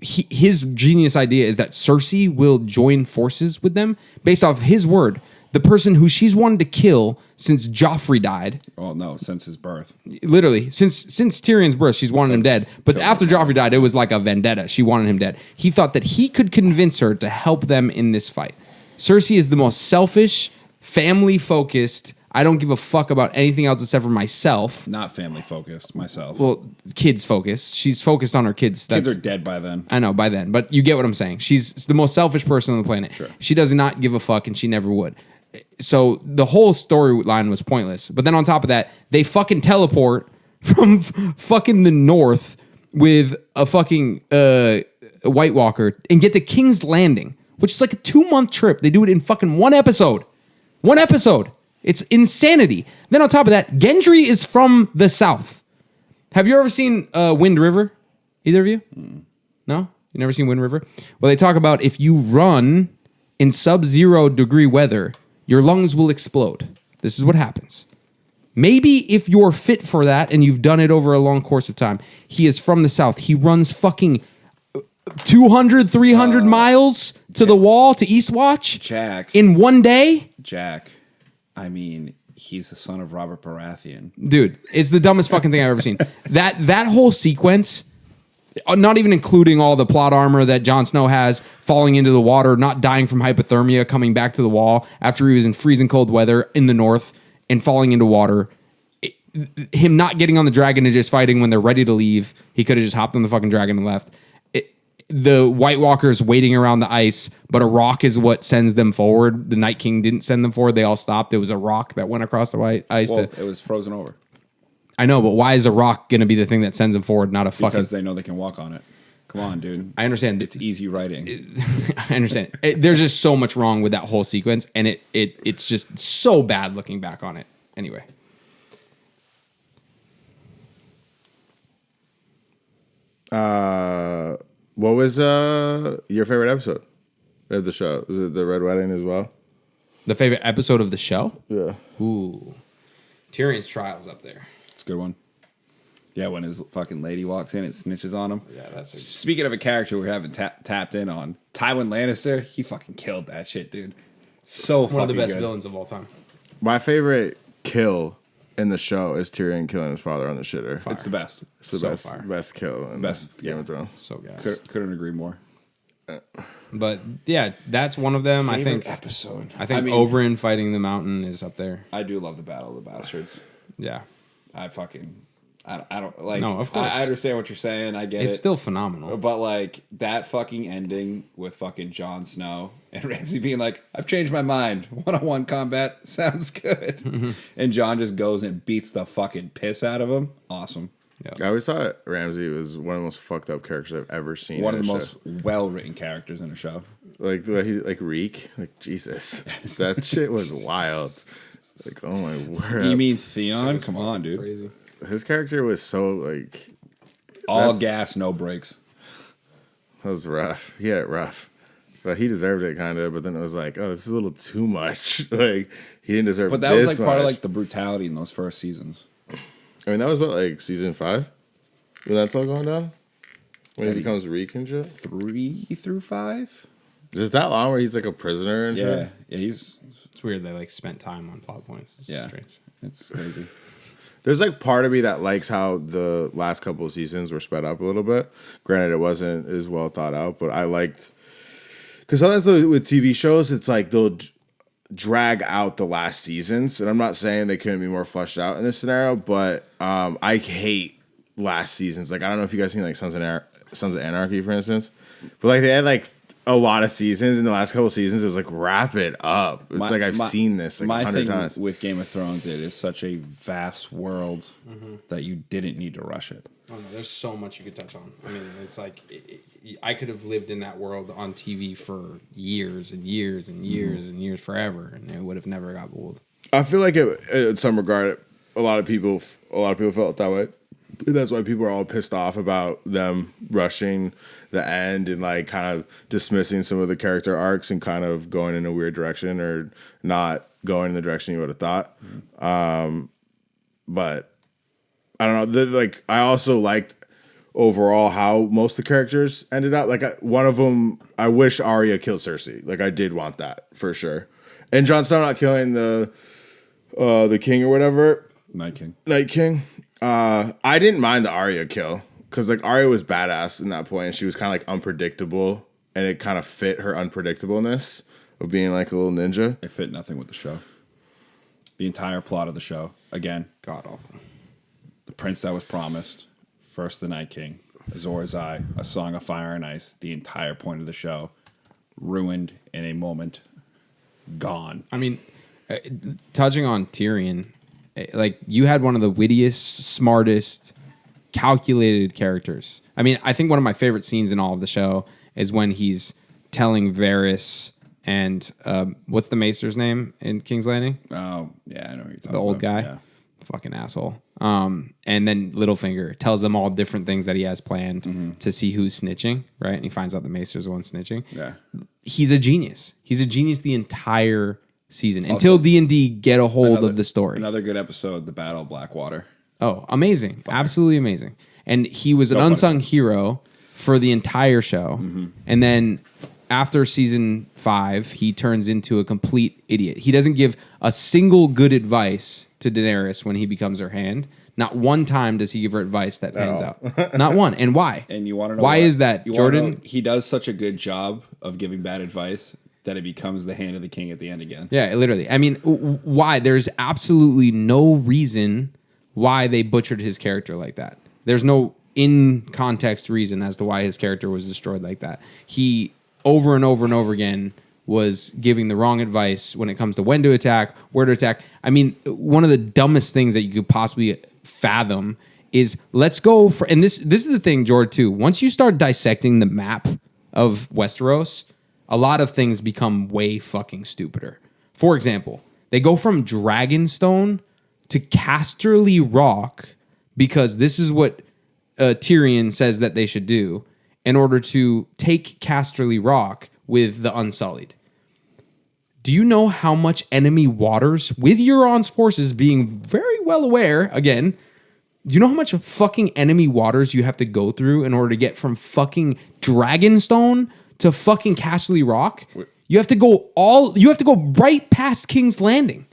his genius idea is that Cersei will join forces with them based off his word. The person who she's wanted to kill since Joffrey died. Oh, no, since his birth. Literally, since Tyrion's birth, she's wanted him dead. But after Joffrey died, it was like a vendetta. She wanted him dead. He thought that he could convince her to help them in this fight. Cersei is the most selfish, family-focused, I don't give a fuck about anything else except for myself. Not family-focused, myself. Well, kids-focused. She's focused on her kids. Kids are dead by then. I know, by then. But you get what I'm saying. She's the most selfish person on the planet. Sure. She does not give a fuck, and she never would. So the whole storyline was pointless. But then on top of that, they fucking teleport from fucking the north with a fucking White Walker and get to King's Landing, which is like a 2-month trip. They do it in fucking one episode. One episode. It's insanity. Then on top of that, Gendry is from the south. Have you ever seen Wind River? Either of you? No? You never seen Wind River? Well, they talk about if you run in sub-zero degree weather, your lungs will explode. This is what happens. Maybe if you're fit for that and you've done it over a long course of time. He is from the south. He runs fucking 200, 300 miles to the wall to Eastwatch. Jack. In one day. Jack. I mean, he's the son of Robert Baratheon. Dude, it's the dumbest fucking thing I've ever seen. That whole sequence, not even including all the plot armor that Jon Snow has, falling into the water, not dying from hypothermia, coming back to the wall after he was in freezing cold weather in the north and falling into water. Him not getting on the dragon and just fighting when they're ready to leave. He could have just hopped on the fucking dragon and left. The White Walkers waiting around the ice, but a rock is what sends them forward. The Night King didn't send them forward. They all stopped. There was a rock that went across the white ice. Well, it was frozen over. I know, but why is a rock going to be the thing that sends them forward, not a fucking... Because they know they can walk on it. Come on, dude. I understand. It's easy writing. I understand. There's just so much wrong with that whole sequence, and it's just so bad looking back on it. Anyway. What was your favorite episode of the show? Was it the Red Wedding as well? The favorite episode of the show? Yeah. Ooh. Tyrion's trial's up there. It's a good one. Yeah, when his fucking lady walks in and snitches on him. Yeah, that's a... Speaking of a character we haven't tapped in on, Tywin Lannister, he fucking killed that shit, dude. So fucking good. One of the best villains of all time. My favorite kill in the show is Tyrion killing his father on the shitter. It's the best. It's the best kill in Game of Thrones. So gas. Couldn't agree more. But yeah, that's one of them. Favorite episode. I think Oberyn fighting the Mountain is up there. I do love the Battle of the Bastards. Yeah. I don't like. No, of course. I understand what you're saying. I get it. It's still phenomenal. But like that fucking ending with fucking Jon Snow and Ramsay being like, "I've changed my mind. One-on-one combat sounds good," and Jon just goes and beats the fucking piss out of him. Awesome. Yeah. I always thought Ramsay was one of the most fucked up characters I've ever seen. One of in the a most well-written characters in a show. like the way he like Reek, like Jesus, that shit was wild. Like, oh my word! You mean Theon? Come on, dude. Crazy. His character was so like All gas, no brakes. that was rough. He had it rough, but he deserved it kind of. But then it was like, oh, this is a little too much. Like he didn't deserve. But that was this like part of much. like the brutality in those first seasons. I mean, that was what like season 5 when that's all going down. When he becomes Reek and shit. 3 through 5. Is it that long where he's like a prisoner and Yeah, shit? yeah, he's It's weird they like spent time on plot points. It's yeah, strange. it's crazy. There's like part of me that likes how the last couple of seasons were sped up a little bit. Granted, it wasn't as well thought out, but I liked because sometimes with TV shows, it's like they'll drag out the last seasons, and I'm not saying they couldn't be more fleshed out in this scenario, but I hate last seasons. Like I don't know if you guys seen like Sons of Anarchy, for instance, but like they had like a lot of seasons in the last couple of seasons. It was like wrap it up. It's like I've seen this like 100 times. With Game of Thrones, it is such a vast world that you didn't need to rush it. Oh no, there's so much you could touch on. I mean, it's like I could have lived in that world on TV for years and years and years and years forever, and it would have never got old. I feel like in some regard, a lot of people felt that way. That's why people are all pissed off about them rushing the end and like kind of dismissing some of the character arcs and kind of going in a weird direction or not going in the direction you would have thought. But I don't know. Like I also liked overall how most of the characters ended up. Like one of them, I wish Arya killed Cersei. Like I did want that for sure. And Jon Snow not killing the king or whatever. Night King. I didn't mind the Arya kill because like Arya was badass in that point, and she was kind of like unpredictable, and it kind of fit her unpredictableness of being like a little ninja. It fit nothing with the show. The entire plot of the show, again, God awful. the prince that was promised, first the Night King, Azor Ahai, A Song of Fire and Ice, the entire point of the show, ruined in a moment, gone. I mean, touching on Tyrion, like you had one of the wittiest, smartest, calculated characters. I mean, I think one of my favorite scenes in all of the show is when he's telling Varys and what's the maester's name in King's Landing? Oh, yeah, I know what you're talking about. The old guy. Yeah. Fucking asshole. And then Littlefinger tells them all different things that he has planned to see who's snitching, right? And he finds out the maester's the one snitching. Yeah. He's a genius. He's a genius the entire season until D&D get a hold of the story. Another good episode, The Battle of Blackwater. Oh, amazing. Absolutely amazing. And he was an unsung hero for the entire show. And then after season 5, he turns into a complete idiot. He doesn't give a single good advice to Daenerys when he becomes her hand. Not one time does he give her advice that pans out. Not one. And why? And you want to know why is that, Jordan? He does such a good job of giving bad advice that it becomes the hand of the king at the end again. Yeah, literally. I mean, why? There's absolutely no reason why they butchered his character like that. There's no in-context reason as to why his character was destroyed like that. He, over and over and over again, was giving the wrong advice when it comes to when to attack, where to attack. I mean, one of the dumbest things that you could possibly fathom is let's go for, and this is the thing, George, too. Once you start dissecting the map of Westeros, a lot of things become way fucking stupider. For example, they go from Dragonstone to Casterly Rock because this is what Tyrion says that they should do in order to take Casterly Rock with the Unsullied. Do you know how much enemy waters, with Euron's forces being very well aware, again, do you know how much fucking enemy waters you have to go through in order to get from fucking Dragonstone to fucking Casterly Rock? You have to go right past King's Landing.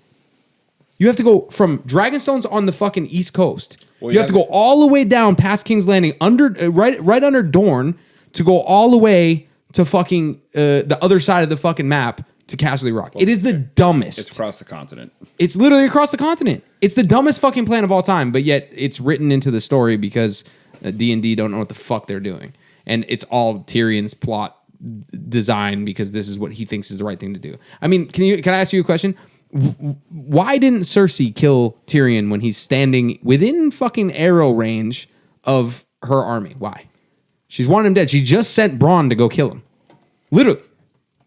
You have to go from Dragonstone's on the fucking East Coast. Well, you have to go all the way down past King's Landing, right under Dorne, to go all the way to fucking the other side of the fucking map to Casterly Rock. It is the dumbest. It's across the continent. It's literally across the continent. It's the dumbest fucking plan of all time, but yet it's written into the story because D&D don't know what the fuck they're doing. And it's all Tyrion's plot design because this is what he thinks is the right thing to do. I mean, can I ask you a question? Why didn't Cersei kill Tyrion when he's standing within fucking arrow range of her army. Why? She's wanting him dead. She just sent Braun to go kill him. Literally.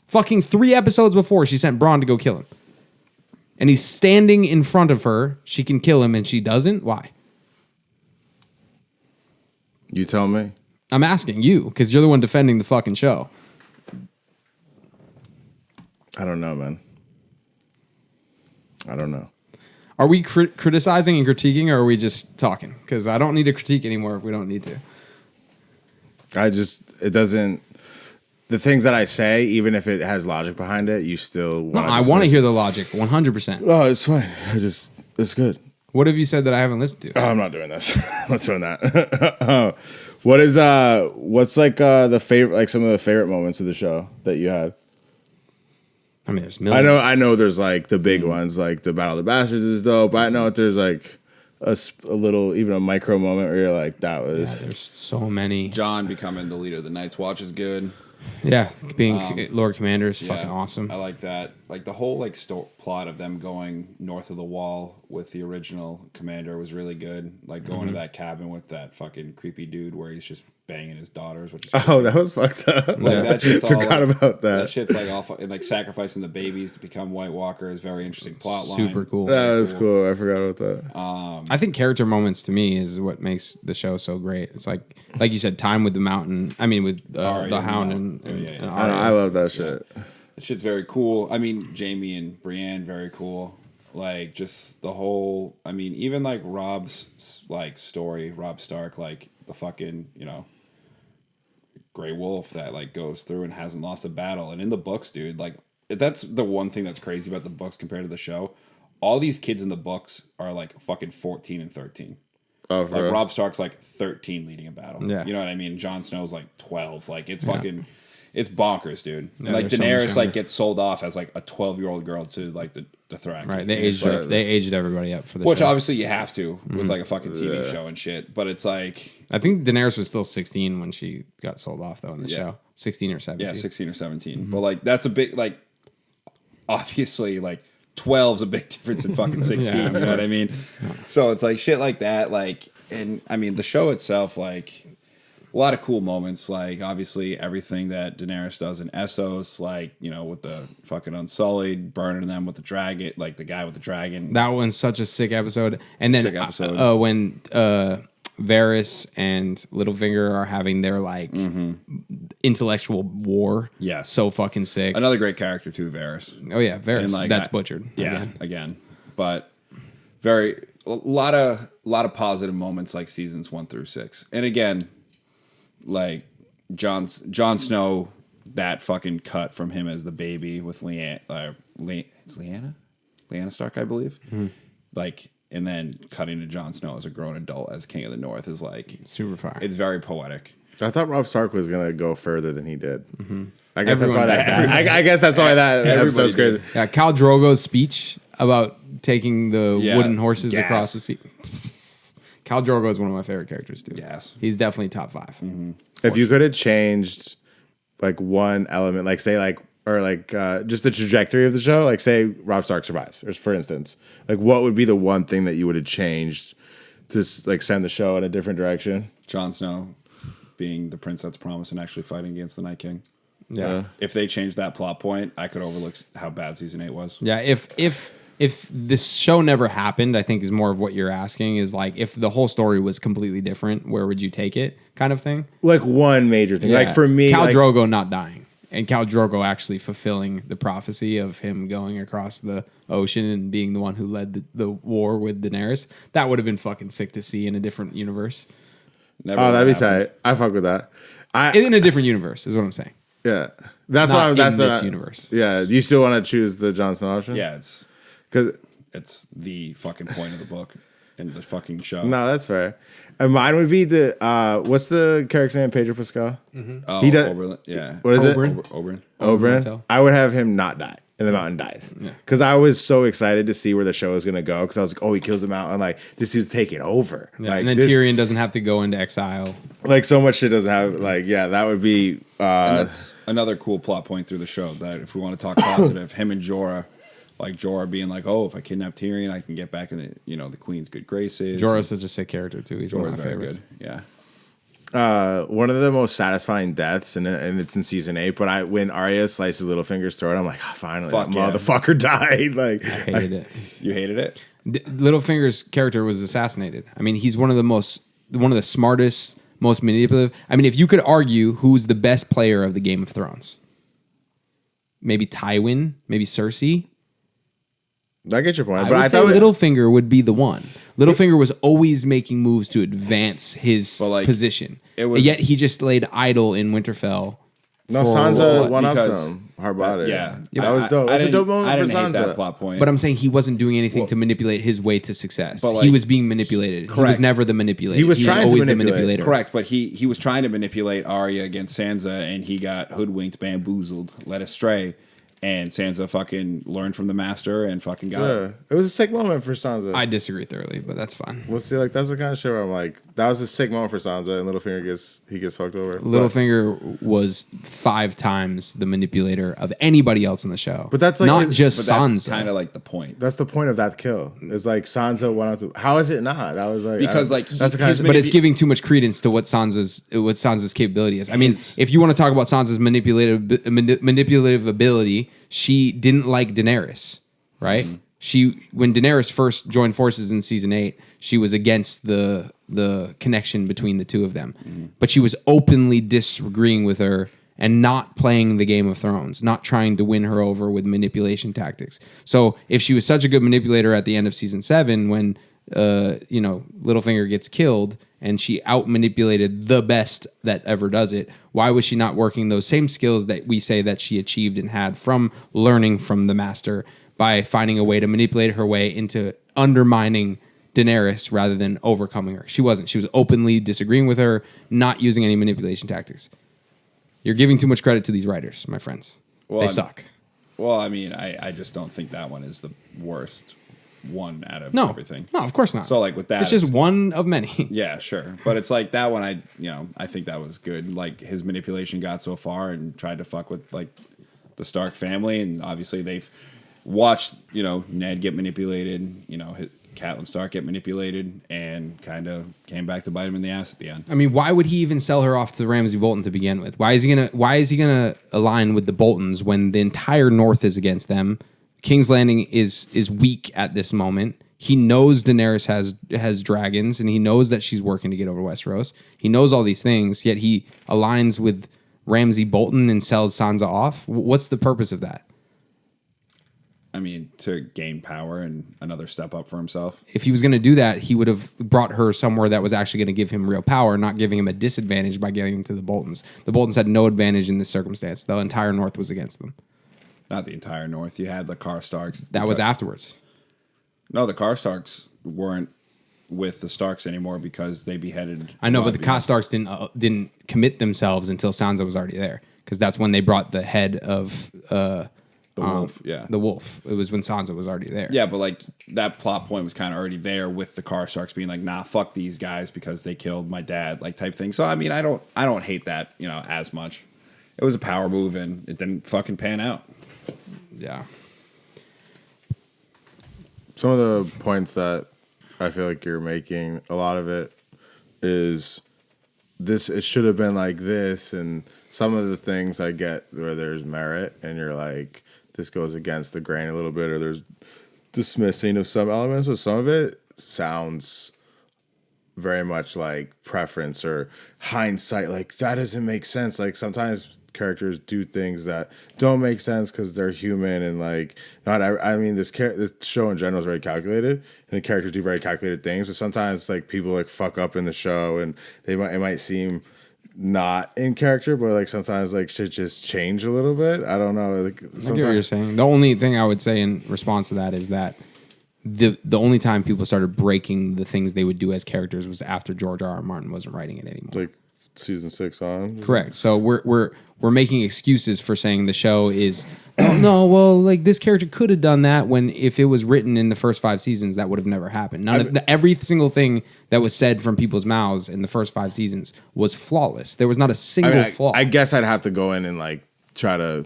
Fucking 3 episodes before, she sent Braun to go kill him. And he's standing in front of her. She can kill him, and she doesn't. Why? You tell me. I'm asking you, because you're the one defending the fucking show. I don't know, man. I don't know. Are we criticizing and critiquing, or are we just talking? Because I don't need to critique anymore if we don't need to. It doesn't, the things that I say, even if it has logic behind it, you still No, I want to hear the logic, 100%. Oh, it's fine. It's good. What have you said that I haven't listened to? Oh, I'm not doing this. I'm not doing that. What's like the favorite, like some of the favorite moments of the show that you had? I mean, there's millions. I know there's like the big ones, like the Battle of the Bastards is dope. But I know that there's like a little, even a micro moment where you're like, that was. Yeah, there's so many. John becoming the leader of the Night's Watch is good. Yeah, being Lord Commander is fucking awesome. I like that. Like the whole like plot of them going north of the wall with the original commander was really good. Like going to that cabin with that fucking creepy dude where he's just banging his daughters, which is Oh, that was fucked up. like that shit's all Forgot like, about that. That shit's like all and like sacrificing the babies to become White Walker is very interesting plot line. Super cool. That was cool. I forgot about that. I think character moments to me is what makes the show so great. It's like you said, time with the mountain. I mean, with Arya the Hound and and I Arya. love that shit. That shit's very cool. I mean, Jamie and Brienne, very cool. Like just the whole. I mean, even like Rob's like story, Rob Stark, like the fucking Grey Wolf that like goes through and hasn't lost a battle. And in the books, dude, like that's the one thing that's crazy about the books compared to the show. All these kids in the books are like fucking 14 and 13. Oh, Like real? Rob Stark's like 13 leading a battle. Yeah. You know what I mean? Jon Snow's like 12. Like it's fucking it's bonkers, dude. Yeah, And like they're so much Daenerys like younger. gets sold off as like a 12-year-old girl to like the Dothraki. Right, they It's aged everybody up for the which show. obviously you have to with like a fucking TV show and shit. But it's like I think Daenerys was still 16 when she got sold off though in the show. 16 or 17. yeah, 16 or 17. But like that's a big like obviously like 12's a big difference in fucking 16. Yeah, You know what I mean? So it's like shit like that. Like, and I mean the show itself, like a lot of cool moments. Like obviously everything that Daenerys does in Essos, like with the fucking Unsullied burning them with the dragon, like the guy with the dragon. That one's such a sick episode. And then Sick episode. When Varys and Littlefinger are having their like intellectual war. Yes. So fucking sick. Another great character too, Varys. Oh yeah, Varys. And, like, That's butchered. Yeah, again. again. But a lot of positive moments like seasons 1 through 6. And again, like Jon Snow, that fucking cut from him as the baby with Lyanna Stark, I believe. Like, and then cutting to Jon Snow as a grown adult as King of the North is like Super fire. it's very poetic. I thought Rob Stark was gonna go further than he did. I guess Everyone- that's why that. I guess that's why that episode's did. crazy. Yeah, Khal Drogo's speech about taking the Yeah, wooden horses gas. across the sea. Khal Drogo is one of my favorite characters too. Yes. He's definitely top 5. If you could have changed like one element, like say like or like just the trajectory of the show, like say Rob Stark survives, or for instance, like what would be the one thing that you would have changed to like send the show in a different direction? Jon Snow being the prince that's promised and actually fighting against the Night King. Yeah. If they changed that plot point, I could overlook how bad season 8 was. Yeah, if this show never happened, I think is more of what you're asking is like if the whole story was completely different, where would you take it, kind of thing. Like one major thing, like Yeah. for me, Khal like, Drogo not dying and Khal Drogo actually fulfilling the prophecy of him going across the ocean and being the one who led the war with Daenerys. That would have been fucking sick to see in a different universe. Never oh, that'd be happened. tight. I fuck with that. In a different universe is what I'm saying. Yeah, that's Not why. That's in what this I- universe. Yeah, you still want to choose the Jon Snow option? Yeah, because it's the fucking point of the book and the fucking show. no, that's fair. And mine would be the what's the character name? Pedro Pascal. Oh, He does- Oberyn, yeah. What is Oberyn? it? Oberyn. Oberyn. Martell. I would have him not die and the mountain dies. Because I was so excited to see where the show was gonna go. Because I was like, oh, he kills the mountain. Like this dude's taking over. Yeah, Like and then this, Tyrion doesn't have to go into exile. like so much shit doesn't have. Like yeah, that would be. And that's another cool plot point through the show that if we want to talk positive, him and Jorah Like Jorah being like, "Oh, if I kidnap Tyrion, I can get back in the Queen's good graces." Jorah's such a sick character too. He's one Jorah's of my very favorites. good. Yeah. One of the most sasatisfying deaths, and it's in season 8. But when Arya slices Littlefinger's throat, I'm like, oh, finally, Fuck that yeah. motherfucker died. Like, I hated it. You hated it? Littlefinger's character was assassinated. I mean, he's one of the smartest, most manipulative. I mean, if you could argue who's the best player of the Game of Thrones, maybe Tywin, maybe Cersei. I get your point, I but would I say thought Littlefinger would be the one. Littlefinger was always making moves to advance his But, like, position. it was- Yet he just laid idle in Winterfell. no, for- Sansa won up to because- him. Hard body. Yeah. that was dope. It's a dope moment I for didn't hate that Sansa. plot point. But I'm saying he wasn't doing anything to manipulate his way to success. But, he like, was being manipulated. He was correct. never the manipulator. He was trying to always the manipulate. manipulator. Correct, but he was trying to manipulate Arya against Sansa, and he got hoodwinked, bamboozled, led astray, and Sansa fucking learned from the master and fucking got Yeah, it was a sick moment for Sansa. I disagree thoroughly, but that's fine. We'll see. Like that's the kind of shit where I'm like, that was a sick moment for Sansa, and Littlefinger gets fucked over. Littlefinger was 5 times the manipulator of anybody else in the show. But that's like not his- just But that's Sansa. kind of like the point. That's the point of that kill. It's like Sansa went out to. How is it not? That was like Because, I- like, that's the kind his of. But it's giving too much credence to what Sansa's capability is. I mean, if you want to talk about Sansa's manipulative ability, she didn't like Daenerys, right? When Daenerys first joined forces in season 8, she was against the connection between the two of them. But she was openly disagreeing with her and not playing the Game of Thrones, not trying to win her over with manipulation tactics. So if she was such a good manipulator at the end of season 7, when Littlefinger gets killed and she out manipulated the best that ever does it, why was she not working those same skills that we say that she achieved and had from learning from the master by finding a way to manipulate her way into undermining Daenerys rather than overcoming her? She wasn't. She was openly disagreeing with her, not using any manipulation tactics. You're giving too much credit to these writers, my friends. Well, They I'm- suck. Well, I mean, I just don't think that one is the worst one out of No, everything. no, of course not. So, like, with that, it's just it's- one of many. Yeah, sure. But it's like that one, I think that was good. Like, his manipulation got so far and tried to fuck with, like, the Stark family. And obviously they've watched, Ned get manipulated, Catelyn Stark get manipulated, and kind of came back to bite him in the ass at the end. I mean, why would he even sell her off to Ramsay Bolton to begin with? Why is he gonna align with the Boltons when the entire North is against them? King's Landing is weak at this moment. He knows Daenerys has dragons, and he knows that she's working to get over Westeros. He knows all these things, yet he aligns with Ramsay Bolton and sells Sansa off. What's the purpose of that? I mean, to gain power and another step up for himself. If he was going to do that, he would have brought her somewhere that was actually going to give him real power, not giving him a disadvantage by getting him to the Boltons. The Boltons had no advantage in this circumstance. The entire North was against them. Not the entire North. You had the Karstarks. That was afterwards. No, the Karstarks weren't with the Starks anymore because they beheaded. I know, but the Robb. Karstarks didn't commit themselves until Sansa was already there, because that's when they brought the head of The wolf, yeah. the wolf. It was when Sansa was already there. Yeah, but like that plot point was kind of already there with the Karstarks being like, "Nah, fuck these guys because they killed my dad," like type thing. So I mean, I don't hate that as much. It was a power move and it didn't fucking pan out. Yeah. Some of the points that I feel like you're making, a lot of it is this. It should have been like this, and some of the things I get where there's merit, and you're like, this goes against the grain a little bit, or there's dismissing of some elements, but some of it sounds very much like preference or hindsight. Like that doesn't make sense. Like sometimes characters do things that don't make sense because they're human, and like not. I mean, this show in general is very calculated, and the characters do very calculated things. But sometimes like people like fuck up in the show, and it might seem not in character, but like sometimes like shit just change a little bit. I don't know. Like I get what you're sometimes saying. The only thing I would say in response to that is that the only time people started breaking the things they would do as characters was after George R. R. Martin wasn't writing it anymore. like season 6 on. Correct. So we're making excuses for saying the show is well, like this character could have done that, when if it was written in the first 5 seasons, that would have never happened. Every single thing that was said from people's mouths in the first 5 seasons was flawless. There was not a single flaw. I guess I'd have to go in and like try to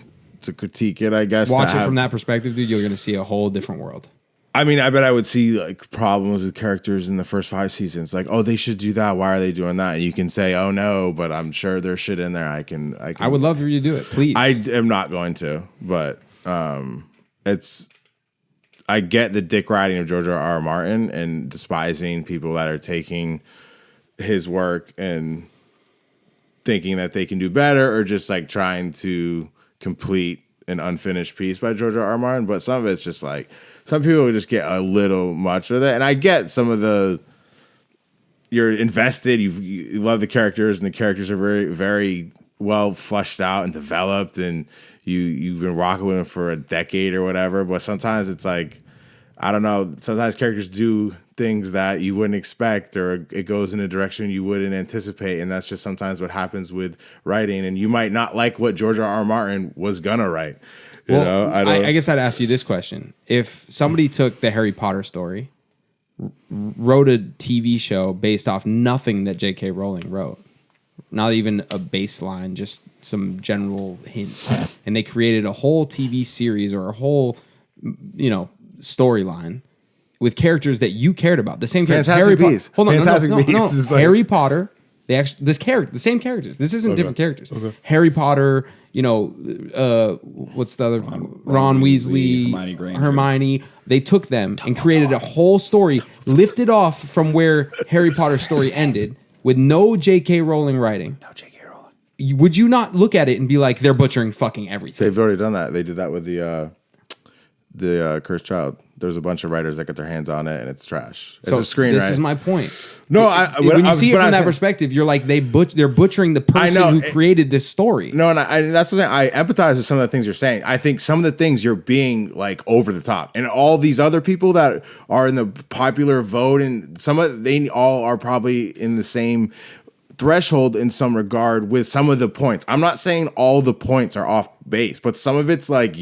critique it, I guess. Watch it from that perspective, dude. You're gonna see a whole different world. I mean, I bet I would see like problems with characters in the first 5 seasons. Like, oh, they should do that. Why are they doing that? And you can say, oh no, but I'm sure there's shit in there. I would love for you to do it, please. I am not going to, but it's. I get the dick riding of George R.R. Martin and despising people that are taking his work and thinking that they can do better, or just like trying to complete an unfinished piece by George R.R. Martin. But some of it's just like, some people just get a little much with it. And I get some of you're invested, you love the characters, and the characters are very, very well fleshed out and developed, and you've been rocking with them for a decade or whatever. But sometimes it's like, I don't know, sometimes characters do things that you wouldn't expect, or it goes in a direction you wouldn't anticipate. And that's just sometimes what happens with writing. And you might not like what George R.R. Martin was gonna write. I guess I'd ask you this question. If somebody took the Harry Potter story, wrote a TV show based off nothing that J.K. Rowling wrote, not even a baseline, just some general hints, and they created a whole TV series or a whole, storyline with characters that you cared about, the same characters. Fantastic Beasts. Hold on, Fantastic Beasts is like, Harry Potter. They actually the same characters. This isn't different characters. Okay. Harry Potter. What's the other? Ron Weasley, Hermione Granger. Hermione. They took them and created a whole story, lifted off from where Harry Potter's story ended, with no J.K. Rowling writing. No J.K. Rowling. Would you not look at it and be like, they're butchering fucking everything? They've already done that. They did that with the Cursed Child. There's a bunch of writers that get their hands on it, and it's trash. It's a screenwriter. This is my point. No, when you see it from that perspective, you're like, they're butchering the person who created this story. No, and that's the thing. I empathize with some of the things you're saying. I think some of the things you're being like over the top, and all these other people that are in the popular vote, and they all are probably in the same threshold in some regard with some of the points. I'm not saying all the points are off base, but some of it's like,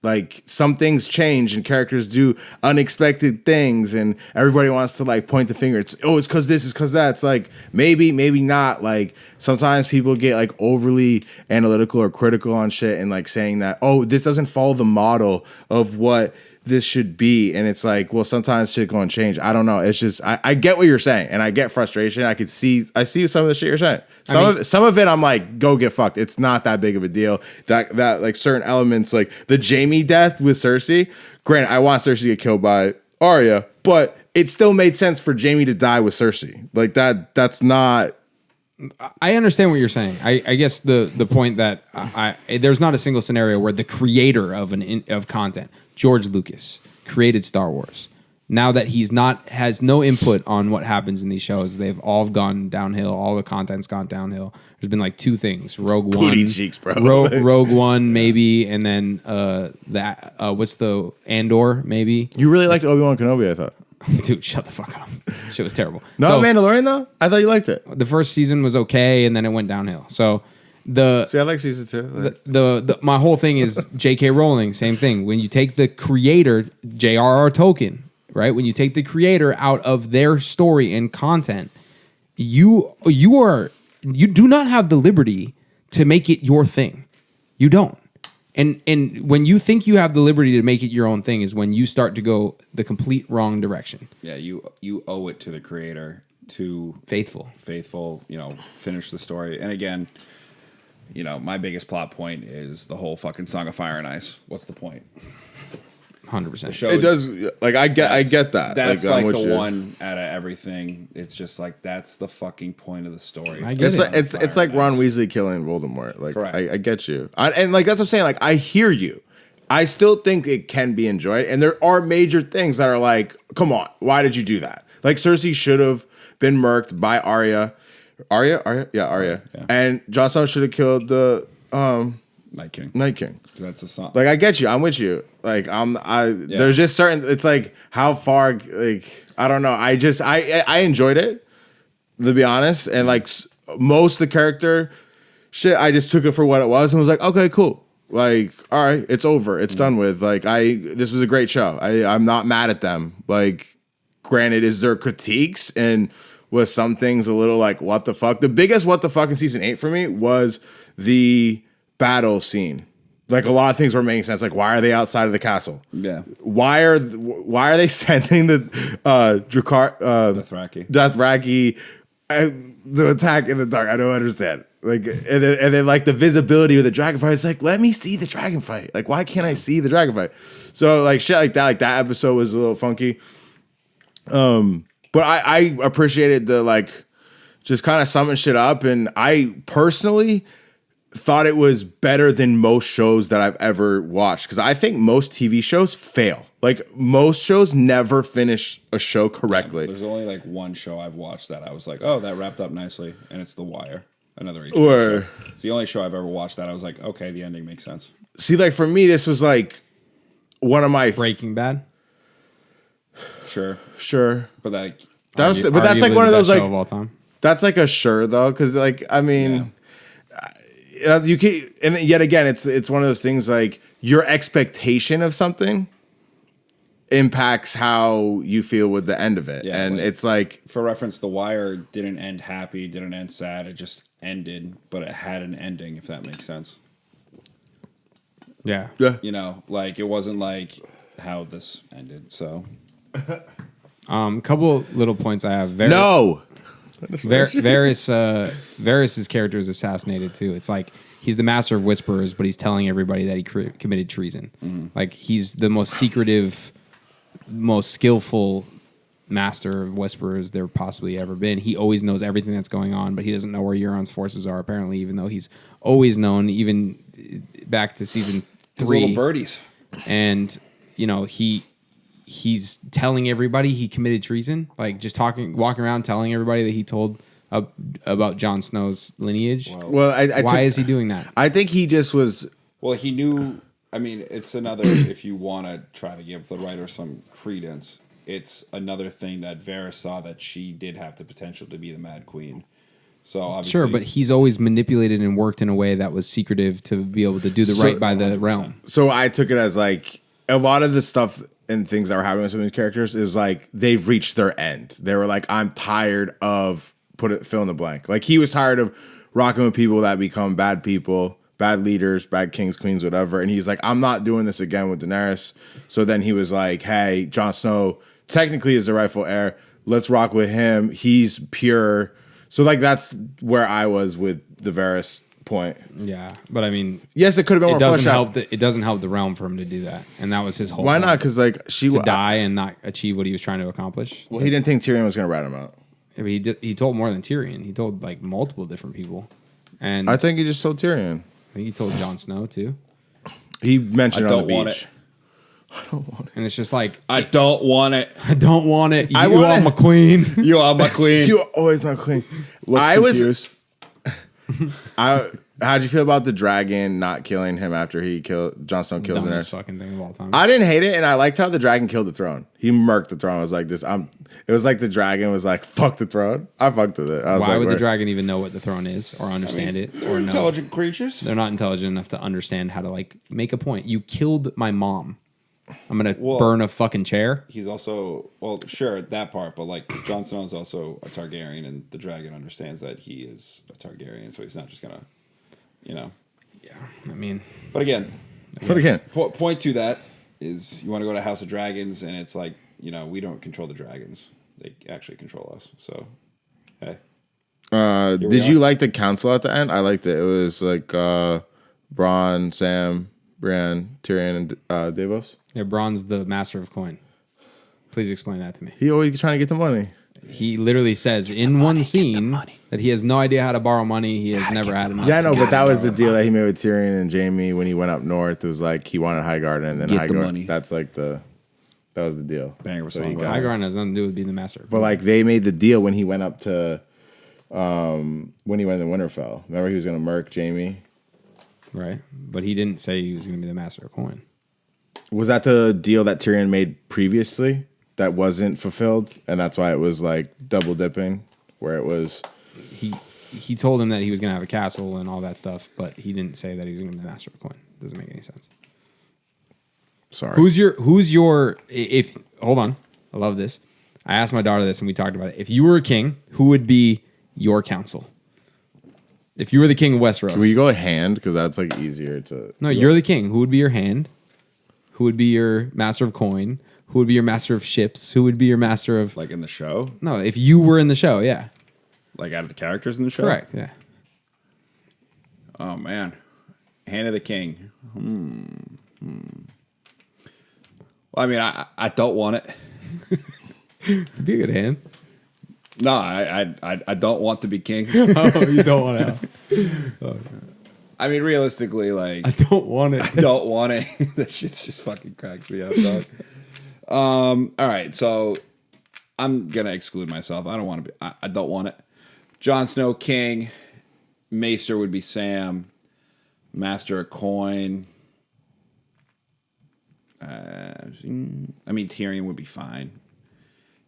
like some things change and characters do unexpected things, and everybody wants to like point the finger. It's because this, is because that. It's like maybe not. Like sometimes people get like overly analytical or critical on shit and like saying that, this doesn't follow the model of what this should be. And it's like, well, sometimes shit going to change. I don't know. It's just I get what you're saying, and I get frustration. I see some of the shit you're saying. Some of it I'm like, go get fucked. It's not that big of a deal. That like certain elements, like the Jaime death with Cersei. Granted, I want Cersei to get killed by Arya, but it still made sense for Jaime to die with Cersei. Like that's not. I understand what you're saying. I guess the point that there's not a single scenario where the creator of content, George Lucas, created Star Wars. Now that has no input on what happens in these shows, they've all gone downhill. All the content's gone downhill. There's been like 2 things: Rogue Booty One, cheeks, bro. Rogue One, maybe, and then what's the Andor, maybe. You really liked Obi-Wan Kenobi, I thought. Dude, shut the fuck up. Shit was terrible. No, Mandalorian though. I thought you liked it. The first season was okay, and then it went downhill. So I like season 2. My whole thing is J.K. Rowling. Same thing. When you take the creator, J.R.R. Tolkien, right? When you take the creator out of their story and content, you do not have the liberty to make it your thing. You don't. And when you think you have the liberty to make it your own thing is when you start to go the complete wrong direction. Yeah, you owe it to the creator to faithful, finish the story. And again, my biggest plot point is the whole fucking Song of Fire and Ice. What's the point? 100%. It does. Like I get that. That's like the one out of everything. It's just like that's the fucking point of the story. It's like Ron Weasley killing Voldemort. Like I get you, and like that's what I'm saying. Like I hear you. I still think it can be enjoyed, and there are major things that are like, come on, why did you do that? Like Cersei should have been murked by Arya. Arya. Yeah. And Jon Snow should have killed the Night King. That's a song. Like I get you. I'm with you. Like there's just certain. It's like how far. Like I don't know. I enjoyed it, to be honest. And like most of the character shit, I just took it for what it was and was like, okay, cool. Like all right, it's over. It's done with. Like this was a great show. I'm not mad at them. Like granted, is there critiques and was some things a little like what the fuck. The biggest what the fuck in season 8 for me was the battle scene Like a lot of things were making sense. Like why are they outside of the castle? Yeah. Why are they sending the Dothraki the attack in the dark? I don't understand. Like and then like the visibility of the dragon fight. It's like let me see the dragon fight. Like why can't I see the dragon fight? So like shit like that episode was a little funky. But I appreciated the like just kind of summing shit up, and I personally thought it was better than most shows that I've ever watched because I think most TV shows fail. Like most shows never finish a show correctly. There's only like one show I've watched that I was like, oh, that wrapped up nicely, and it's The Wire, another HBO show. It's the only show I've ever watched that I was like, okay, the ending makes sense. See, like for me, this was like one of my Breaking Bad. Sure, but like that's like one of those like of all time. That's like a sure though, because like I mean, you can, and yet again, it's one of those things like your expectation of something impacts how you feel with the end of it, and like, it's like for reference, The Wire didn't end happy, didn't end sad, it just ended, but it had an ending, if that makes sense. Yeah, you know, like it wasn't like how this ended. So, couple little points I have. Varys's character is assassinated too. It's like he's the master of whisperers, but he's telling everybody that he committed treason. Like he's the most secretive, most skillful master of whisperers there possibly ever been. He always knows everything that's going on, but he doesn't know where Euron's forces are apparently, even though he's always known, even back to season 3. His little birdies. And you know he's telling everybody he committed treason, like just walking around telling everybody that he told about Jon Snow's lineage. Well, why is he doing that? I think he just was. Well, he knew. I mean, it's another. If you want to try to give the writer some credence, it's another thing that Varys saw that she did have the potential to be the Mad Queen. So obviously, sure, but he's always manipulated and worked in a way that was secretive to be able to do the right by the realm. So I took it as like a lot of the stuff and things that were happening with some of these characters is like they've reached their end. They were like, I'm tired of fill in the blank. Like he was tired of rocking with people that become bad people, bad leaders, bad kings, queens, whatever. And he's like, I'm not doing this again with Daenerys. So then he was like, hey, Jon Snow technically is the rightful heir. Let's rock with him. He's pure. So like that's where I was with the Varys point. Yeah, but I mean, yes, it could have been more fleshed out. It doesn't help the realm for him to do that, and that was his whole. Why point. not? Because like she to die and not achieve what he was trying to accomplish. Well, he didn't think Tyrion was going to rat him out. Yeah, but he told more than Tyrion. He told like multiple different people, and I think he just told Tyrion. I think he told Jon Snow too. He mentioned it on the beach. I don't want it. And it's just like I don't want it. I don't want it. You are my queen. You are my queen. You are always my queen. Confused. How'd you feel about the dragon not killing him after Jon Snow kills Daenerys? Dumbest fucking thing of all time. I didn't hate it, and I liked how the dragon killed the throne. He murked the throne. I was like, it was like the dragon was like, fuck the throne. I fucked with it. Why would the dragon even know what the throne is or understand it? Or intelligent creatures. They're not intelligent enough to understand how to like make a point. You killed my mom. I'm gonna burn a fucking chair. He's also sure that part, but like Jon Snow is also a Targaryen, and the dragon understands that he is a Targaryen, so he's not just gonna, Yeah, I mean, but again, point to that is you want to go to House of Dragons, and it's like we don't control the dragons; they actually control us. So, hey, did you like the council at the end? I liked it. It was like Bronn, Sam, Brienne, Tyrion, and Davos. Yeah, Bronn's the master of coin. Please explain that to me. He always trying to get the money. He literally says in one scene that he has no idea how to borrow money. He has never had enough. Yeah, I know, but that was the deal that he made with Tyrion and Jaime when he went up north. It was like he wanted Highgarden, and then Highgarden. That's like that was the deal. Banger so song. Highgarden has nothing to do with being the master. But like they made the deal when he went up to when he went to Winterfell. Remember he was going to murk Jaime. Right, but he didn't say he was going to be the master of coin. Was that the deal that Tyrion made previously that wasn't fulfilled, and that's why it was like double dipping, where it was he told him that he was going to have a castle and all that stuff, but he didn't say that he was going to be the master of coin. Doesn't make any sense. Sorry. Who's your if hold on, I love this. I asked my daughter this and we talked about it. If you were a king, who would be your council? If you were the king of Westeros. Can we go hand? Because that's like easier to. No, you're the king. Who would be your hand? Who would be your master of coin? Who would be your master of ships? Who would be your master of... Like in the show? No, if you were in the show, yeah. Like out of the characters in the show? Correct, yeah. Oh, man. Hand of the King. Well, I mean, I don't want it. It'd be a good hand. No, I don't want to be king. Oh, you don't want to. I mean, realistically, like, I don't want it. I don't want it. That shit's just fucking cracks me up, dog. All right, so I'm gonna exclude myself. I don't want to be. I don't want it. Jon Snow king. Maester would be Sam. Master of coin. I mean, Tyrion would be fine.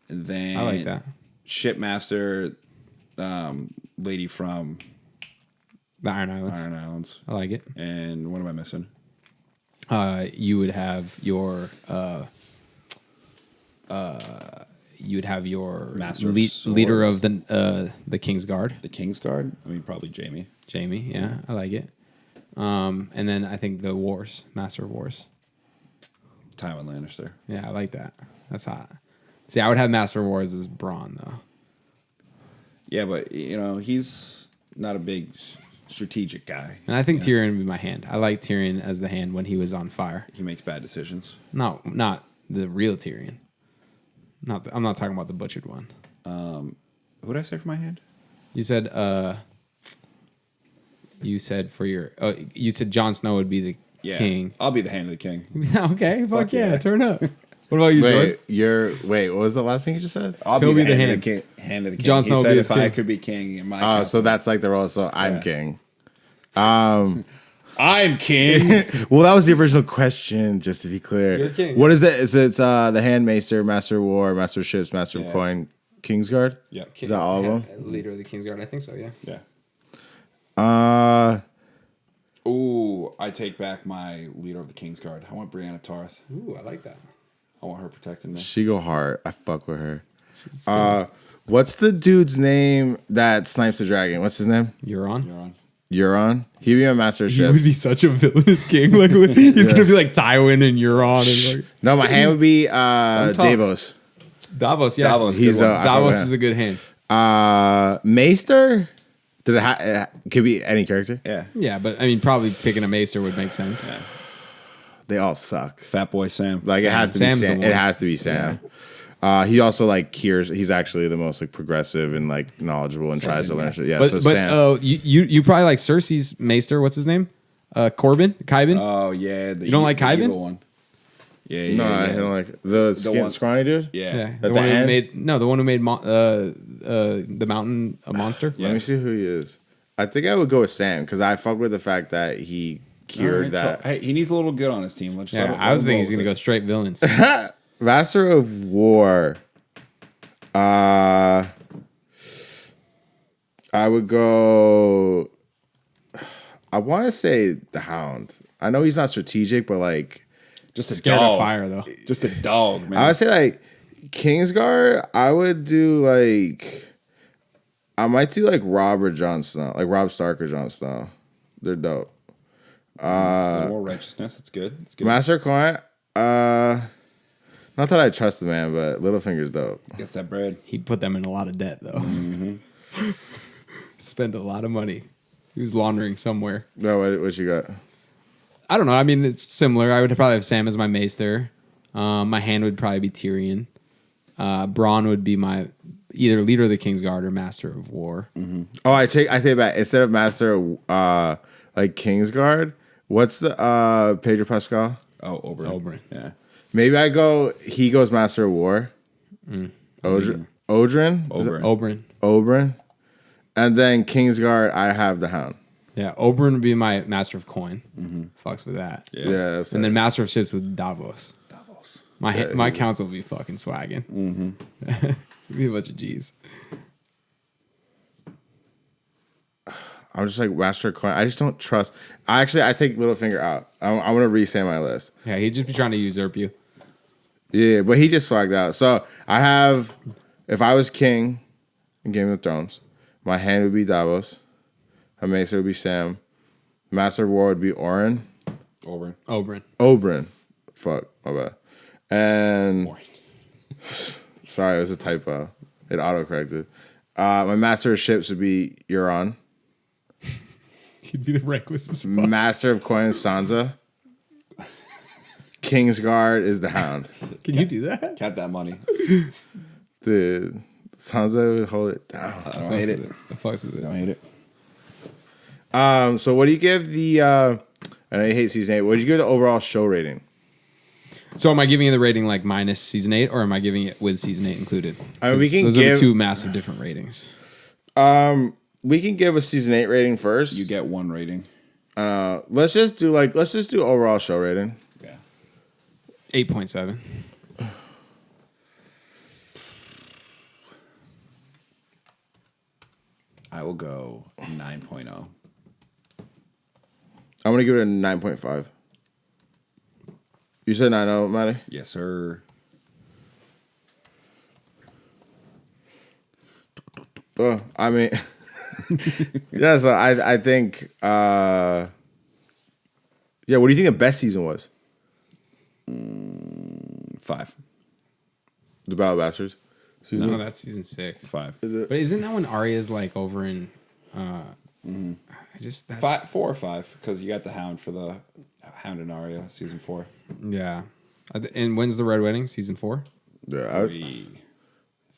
And then I like that. Shipmaster, lady from The Iron Islands. Iron Islands. I like it. And what am I missing? You would have your Master of leader Swords. of the King's Guard, The King's Guard? I mean, probably Jamie. Jamie. Yeah, I like it. And then I think the Wars, Master of Wars. Tywin Lannister. Yeah, I like that. That's hot. See, I would have Master of Wars as Braun though. Yeah, but, you know, he's not a big strategic guy. And I think Tyrion would be my hand. I like Tyrion as the hand when he was on fire. He makes bad decisions. No, not the real Tyrion. I'm not talking about the butchered one. What did I say for my hand? You said for your you said Jon Snow would be the Yeah. king. I'll be the hand of the king. Okay, fuck yeah, yeah. turn up. What about you, Jordan? What was the last thing you just said? I'll He'll be the Of hand. the king, hand of the king. Jon Snow he will said be if his I king. could be king in my Oh, castle. so that's like the role. So I'm Yeah. king. I'm king. Well, that was the original question, just to be clear. You're the king. What is it? Is it the Hand Maester, Master of War, Master of Ships, Master of Yeah. Coin, Kingsguard? Yeah. Is that all of them? Leader of the King's Guard, I think so. Yeah. Yeah. Ooh, I take back my leader of the King's Guard. I want Brianna Tarth. Ooh, I like that. I want her protecting me. She go hard. I fuck with her. What's the dude's name that snipes the dragon? What's his name? You're on. You're on. Euron. He'd be a Master of He Ships. would be such a villainous king. Like he's gonna be like Tywin and Euron and like No, my hand would be tough. Davos. Davos. Yeah, Davos, He's good one. I fuck Davos with is him. a good hand. Maester. Did it could be any character? Yeah. Yeah, but I mean, probably picking a Maester would make sense. They all suck. Fat boy Sam. Like it has to Sam's be the Sam. one. It has to be Sam. He also like cures. He's actually the most like progressive and like knowledgeable and tries to learn shit. Yeah, But so Sam. you probably like Cersei's Maester. What's his name? Qyburn. Oh yeah. You don't like the Qyburn? evil one. Yeah, yeah. no, yeah. I don't like the one- scrawny dude. Yeah. Yeah, At the the one who end? made the one who made the mountain a monster. Let me see who he is. I think I would go with Sam because I fuck with the fact that he cured Alright, that. so, hey, he needs a little good on his team. Let's just Yeah, let I was him thinking roll he's gonna with go it. straight villains. Master of War. I would go. I want to say the Hound. I know he's not strategic, but like Just a Scared dog. of fire though. Just a dog, man. I would say like Kingsguard. I would do like. I might do like Rob or Jon Snow, like Rob Stark or Jon Snow. They're dope. a little more righteousness. That's good. That's good. Master Coin. Not that I trust the man, but Littlefinger's dope. Gets that bread. He put them in a lot of debt though. Spent a lot of money. He was laundering somewhere. No, what you got? I don't know. I mean, it's similar. I would probably have Sam as my Maester. My hand would probably be Tyrion. Braun would be my either leader of the King's Guard or Master of War. Oh, I take it back. Instead of Master, like Kingsguard. What's the Pedro Pascal? Oh, Oberyn. Oberyn. Yeah. Maybe I go. He goes Master of War. Odrin. Oberyn. And then Kingsguard. I have the Hound. Yeah, Oberyn would be my Master of Coin. Fucks with that. Yeah. Yeah, that's And then Master of Ships with Davos. Davos. My council would be fucking swagging. Be a bunch of G's. I'm just like Master Coin. I just don't trust. I take Littlefinger out. I'm gonna re-say my list. Yeah, he'd just be trying to usurp you. Yeah, but he just swagged out. So I have, if I was king in Game of Thrones, my hand would be Davos. My Maester would be Sam. Master of War would be Oren. Oberyn. Fuck, my bad. And Oren. sorry, it was a typo. It autocorrected. My Master of Ships would be Euron. He'd be the recklessest. Master of Coins, Sansa. Kingsguard is the Hound. Can you do that? Count that money. Dude, Sansa would hold it down. I don't hate it. The fuck's with it? Don't hate it. So what do you give the I know you hate season 8. What did you give the overall show rating? So am I giving it the rating like minus season 8, or am I giving it with season 8 included? I mean, we can those give are two massive different ratings. we can give a season 8 rating first. You get 1 rating. Let's just do overall show rating. Yeah. 8.7. I will go 9.0. I'm gonna give it a 9.5. You said 9.0, Matty? Yes, sir. I mean, yeah. So I think, yeah. What do you think the best season was? 5. The Battle of Bastards season. No, that's season 6. 5. But isn't that when Arya's like over in? I just that's 4 or 5, because you got the Hound for the Hound and Arya season 4. yeah. And when's the Red Wedding? Season 4. Yeah, 3.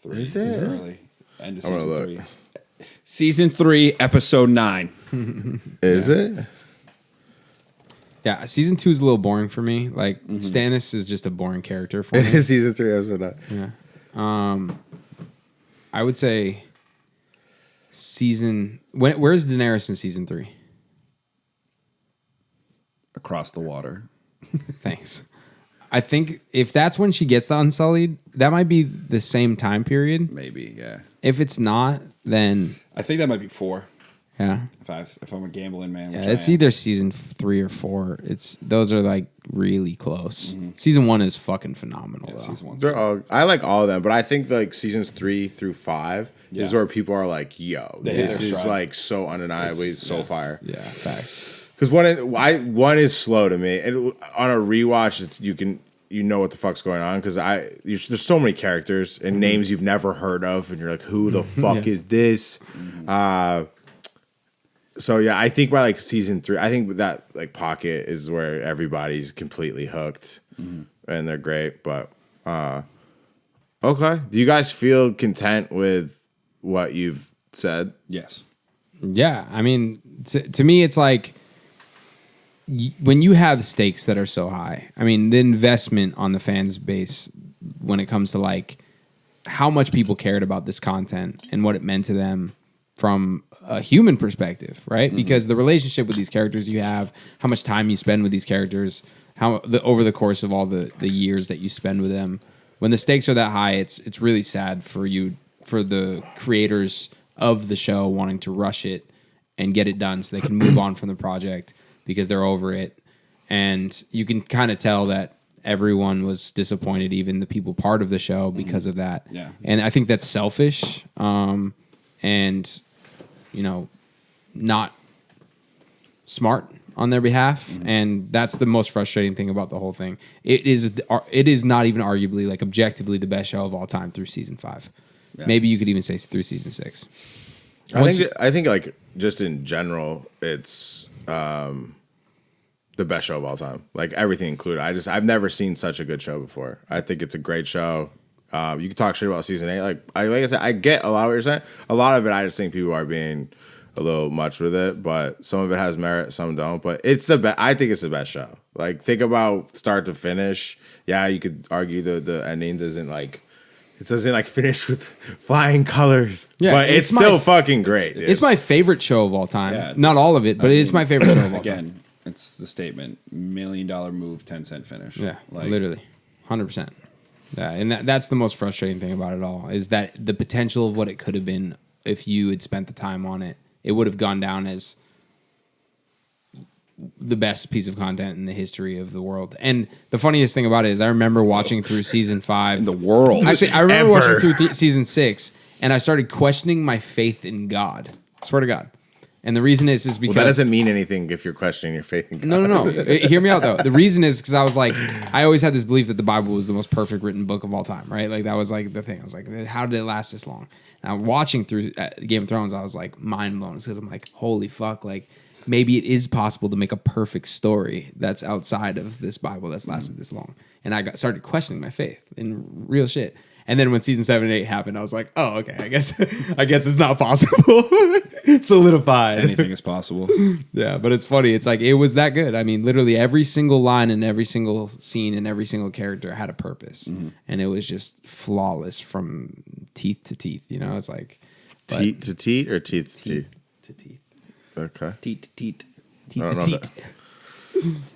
Is it? Early. End of I'm gonna season look. 3. Season 3, episode 9. is it? Yeah, season 2 is a little boring for me. Like Stannis is just a boring character for It me. is season 3, episode 9. Yeah. I would say where's Daenerys in season 3? Across the water. Thanks. I think if that's when she gets the Unsullied, that might be the same time period. Maybe, yeah. If it's not, then I think that might be 4. yeah. If I'm a gambling man. Yeah, Which it's I am. either season 3 or 4. Those are like really close. Season 1 is fucking phenomenal. Yeah, though. season 1. I like all of them, but I think like seasons 3 through 5 is Yeah. where people are like, "Yo, They hit this their is stride. like so undeniably so fire." Yeah, facts. Because one is slow to me, and on a rewatch, you know what the fuck's going on because there's so many characters and names you've never heard of, and you're like, who the fuck is this? So yeah, I think by like season 3, I think that like pocket is where everybody's completely hooked, and they're great. But okay, do you guys feel content with what you've said? Yes. Yeah, I mean, to me, it's like when you have stakes that are so high. I mean, the investment on the fans base when it comes to like how much people cared about this content and what it meant to them from a human perspective, right? Because the relationship with these characters you have, how much time you spend with these characters, over the course of all the years that you spend with them. When the stakes are that high, it's really sad for the creators of the show wanting to rush it and get it done so they can move on from the project because they're over it. And you can kind of tell that everyone was disappointed, even the people part of the show, because of that. Yeah. And I think that's selfish, and not smart on their behalf. And that's the most frustrating thing about the whole thing. It is not even arguably like objectively the best show of all time through season 5. Yeah. Maybe you could even say through season 6. I think like just in general, it's the best show of all time. Like everything included. I've never seen such a good show before. I think it's a great show. You can talk shit about season 8. Like I said, I get a lot of what you're saying. A lot of it, I just think people are being a little much with it. But some of it has merit, some don't. But it's the best. I think it's the best show. Like think about start to finish. Yeah, you could argue the ending doesn't like. It doesn't like finish with flying colors. Yeah, but it's still fucking great. It's my favorite show of all time. Yeah, not all of it, but it's my favorite show of all time. Again, it's the statement: $1 million move, 10-cent finish. Yeah, like, literally, 100%. Yeah, and that's the most frustrating thing about it all is that the potential of what it could have been if you had spent the time on it, it would have gone down as the best piece of content in the history of the world. And the funniest thing about it is I remember watching through season 5. in the world. Actually, I remember watching through season 6, and I started questioning my faith in God. I swear to God. And the reason is Well, because that doesn't mean anything if you're questioning your faith in God. no. Hear me out though. The reason is because I was like, I always had this belief that the Bible was the most perfect written book of all time, right? Like that was like the thing. I was like, how did it last this long? And I'm watching through Game of Thrones, I was like mind blown because I'm like, holy fuck, like maybe it is possible to make a perfect story that's outside of this Bible that's lasted this long. And I started questioning my faith in real shit. And then when season 7 and 8 happened, I was like, oh, okay, I guess it's not possible. Solidified. Anything is possible. Yeah, but it's funny. It's like it was that good. I mean, literally every single line and every single scene and every single character had a purpose. And it was just flawless from teeth to teeth. You know, it's like Teat to teat or teeth to teeth? to teeth. Okay. Teat. Teeth I don't to know teeth.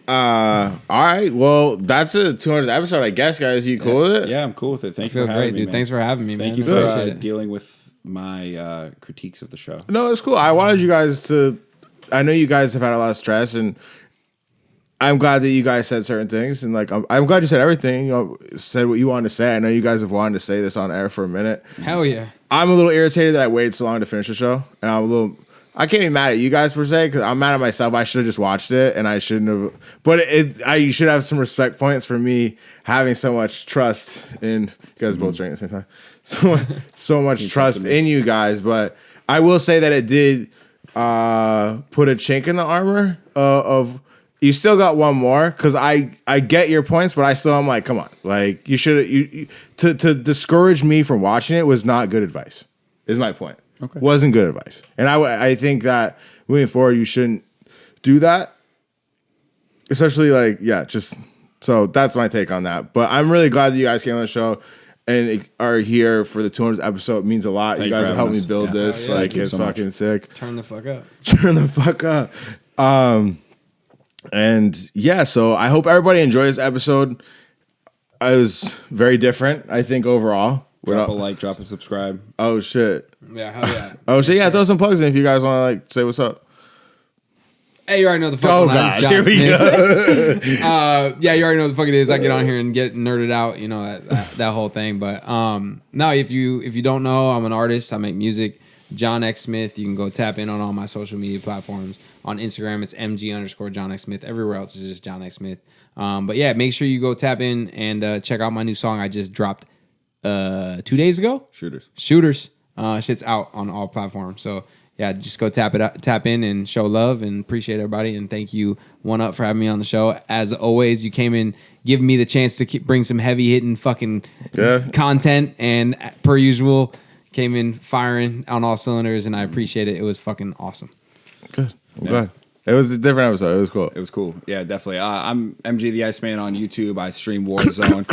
All right. Well, that's a 200th episode, I guess, guys. You cool with it? Yeah, I'm cool with it. Thank you Feel for having great, me, dude. man. Thanks for having me, man. Thank you I for appreciate it. dealing with my critiques of the show. No, it's cool. I wanted you guys to. I know you guys have had a lot of stress, and I'm glad that you guys said certain things. And like, I'm glad you said everything. You know, said what you wanted to say. I know you guys have wanted to say this on air for a minute. Hell yeah. I'm a little irritated that I waited so long to finish the show, and I'm a little. I can't be mad at you guys per se because I'm mad at myself. I should have just watched it, and I shouldn't have. But you should have some respect points for me having so much trust in. You guys both drank at the same time. So much trust in you guys. But I will say that it did put a chink in the armor of. You still got one more because I get your points, but I still am like, come on, like you should to discourage me from watching it was not good advice. Is my point. Okay. Wasn't good advice. And I think that moving forward, you shouldn't do that. Especially like, yeah, just so that's my take on that. But I'm really glad that you guys came on the show and are here for the 200th episode. It means a lot. Thank you you guys for have helped having me us. build Yeah. this. Oh, yeah. Like, Thank you it's so much. fucking sick. Turn the fuck up. Turn the fuck up. And yeah, so I hope everybody enjoyed this episode. It was very different, I think, overall. Drop a like, drop a subscribe. Oh, shit. Yeah, hell yeah. Oh, shit, yeah, throw some plugs in if you guys want to, like, say what's up. Hey, you already know the fucking Oh, line. God. John Here we Smith. go. Yeah, you already know the fuck it is. I get on here and get nerded out, you know, that whole thing. But no, if you don't know, I'm an artist. I make music. John X Smith. You can go tap in on all my social media platforms. On Instagram, it's MG_John X Smith. Everywhere else is just John X Smith. But yeah, make sure you go tap in and check out my new song I just dropped 2 days ago. Shooters. Shit's out on all platforms. So yeah, just go tap in and show love and appreciate everybody. And thank you, One Up, for having me on the show. As always, you came in giving me the chance to bring some heavy hitting fucking content, and per usual, came in firing on all cylinders, and I appreciate it. It was fucking awesome. Good. I'm glad. It was a different episode. It was cool. It was cool. Yeah, definitely. I'm MG the Iceman on YouTube. I stream Warzone.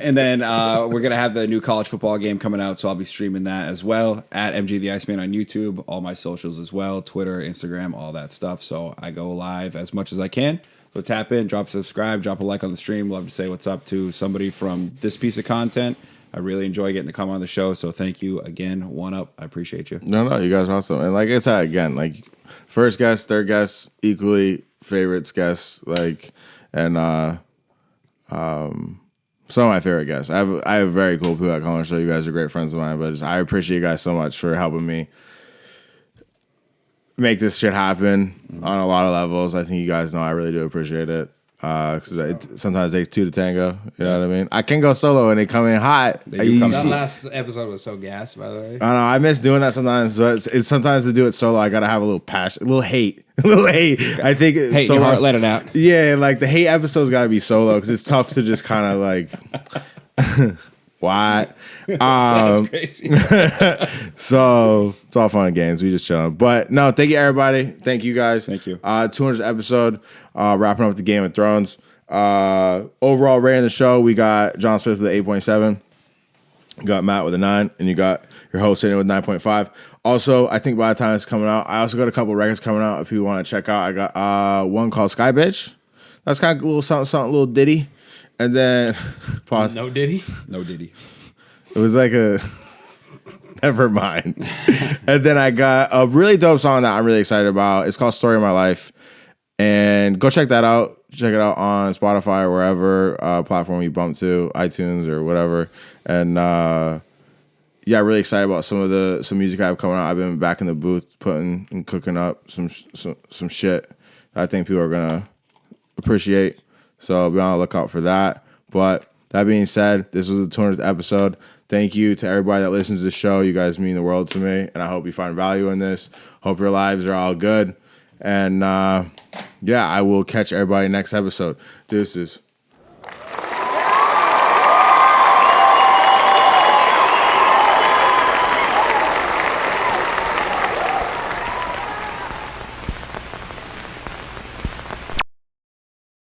And then we're going to have the new college football game coming out, so I'll be streaming that as well at MG the Iceman on YouTube, all my socials as well, Twitter, Instagram, all that stuff. So I go live as much as I can. So tap in, drop a subscribe, drop a like on the stream. Love to say what's up to somebody from this piece of content. I really enjoy getting to come on the show. So thank you again, One Up. I appreciate you. No, you guys are awesome. And like I said, again, like first guest, third guest, equally favorites guests, like, and some of my favorite guests. I have very cool people that come on the show. You guys are great friends of mine, but I appreciate you guys so much for helping me make this shit happen on a lot of levels. I think you guys know I really do appreciate it. Because sometimes it takes two to tango. You know what I mean? I can go solo and they come in hot. They do come That in. last episode was so gas, by the way. I don't know. I miss doing that sometimes, but it's sometimes to do it solo. I gotta have a little passion, a little hate, I think Hate in solo, your heart, let it out. Yeah, like the hate episode's gotta be solo because it's tough to just kind of like what. That's crazy. So it's all fun and games. We just chilling. But no, thank you everybody. Thank you guys. Thank you. 200th episode. Wrapping up with the Game of Thrones. Overall rating the show, we got John Smith with an 8.7. You got Matt with a 9, and you got your host sitting with 9.5. Also, I think by the time it's coming out, I also got a couple records coming out if you want to check out. I got one called Sky Bitch. That's kind of a little something, a little ditty. And then pause. No Diddy? No Diddy. It was like a never mind. And then I got a really dope song that I'm really excited about. It's called Story of My Life. And go check that out. Check it out on Spotify or wherever platform you bump to, iTunes or whatever. And yeah, really excited about some music I have coming out. I've been back in the booth putting and cooking up some shit that I think people are gonna appreciate. So be on the lookout for that. But that being said, this was the 200th episode. Thank you to everybody that listens to the show. You guys mean the world to me, and I hope you find value in this. Hope your lives are all good. And yeah, I will catch everybody next episode. Deuces.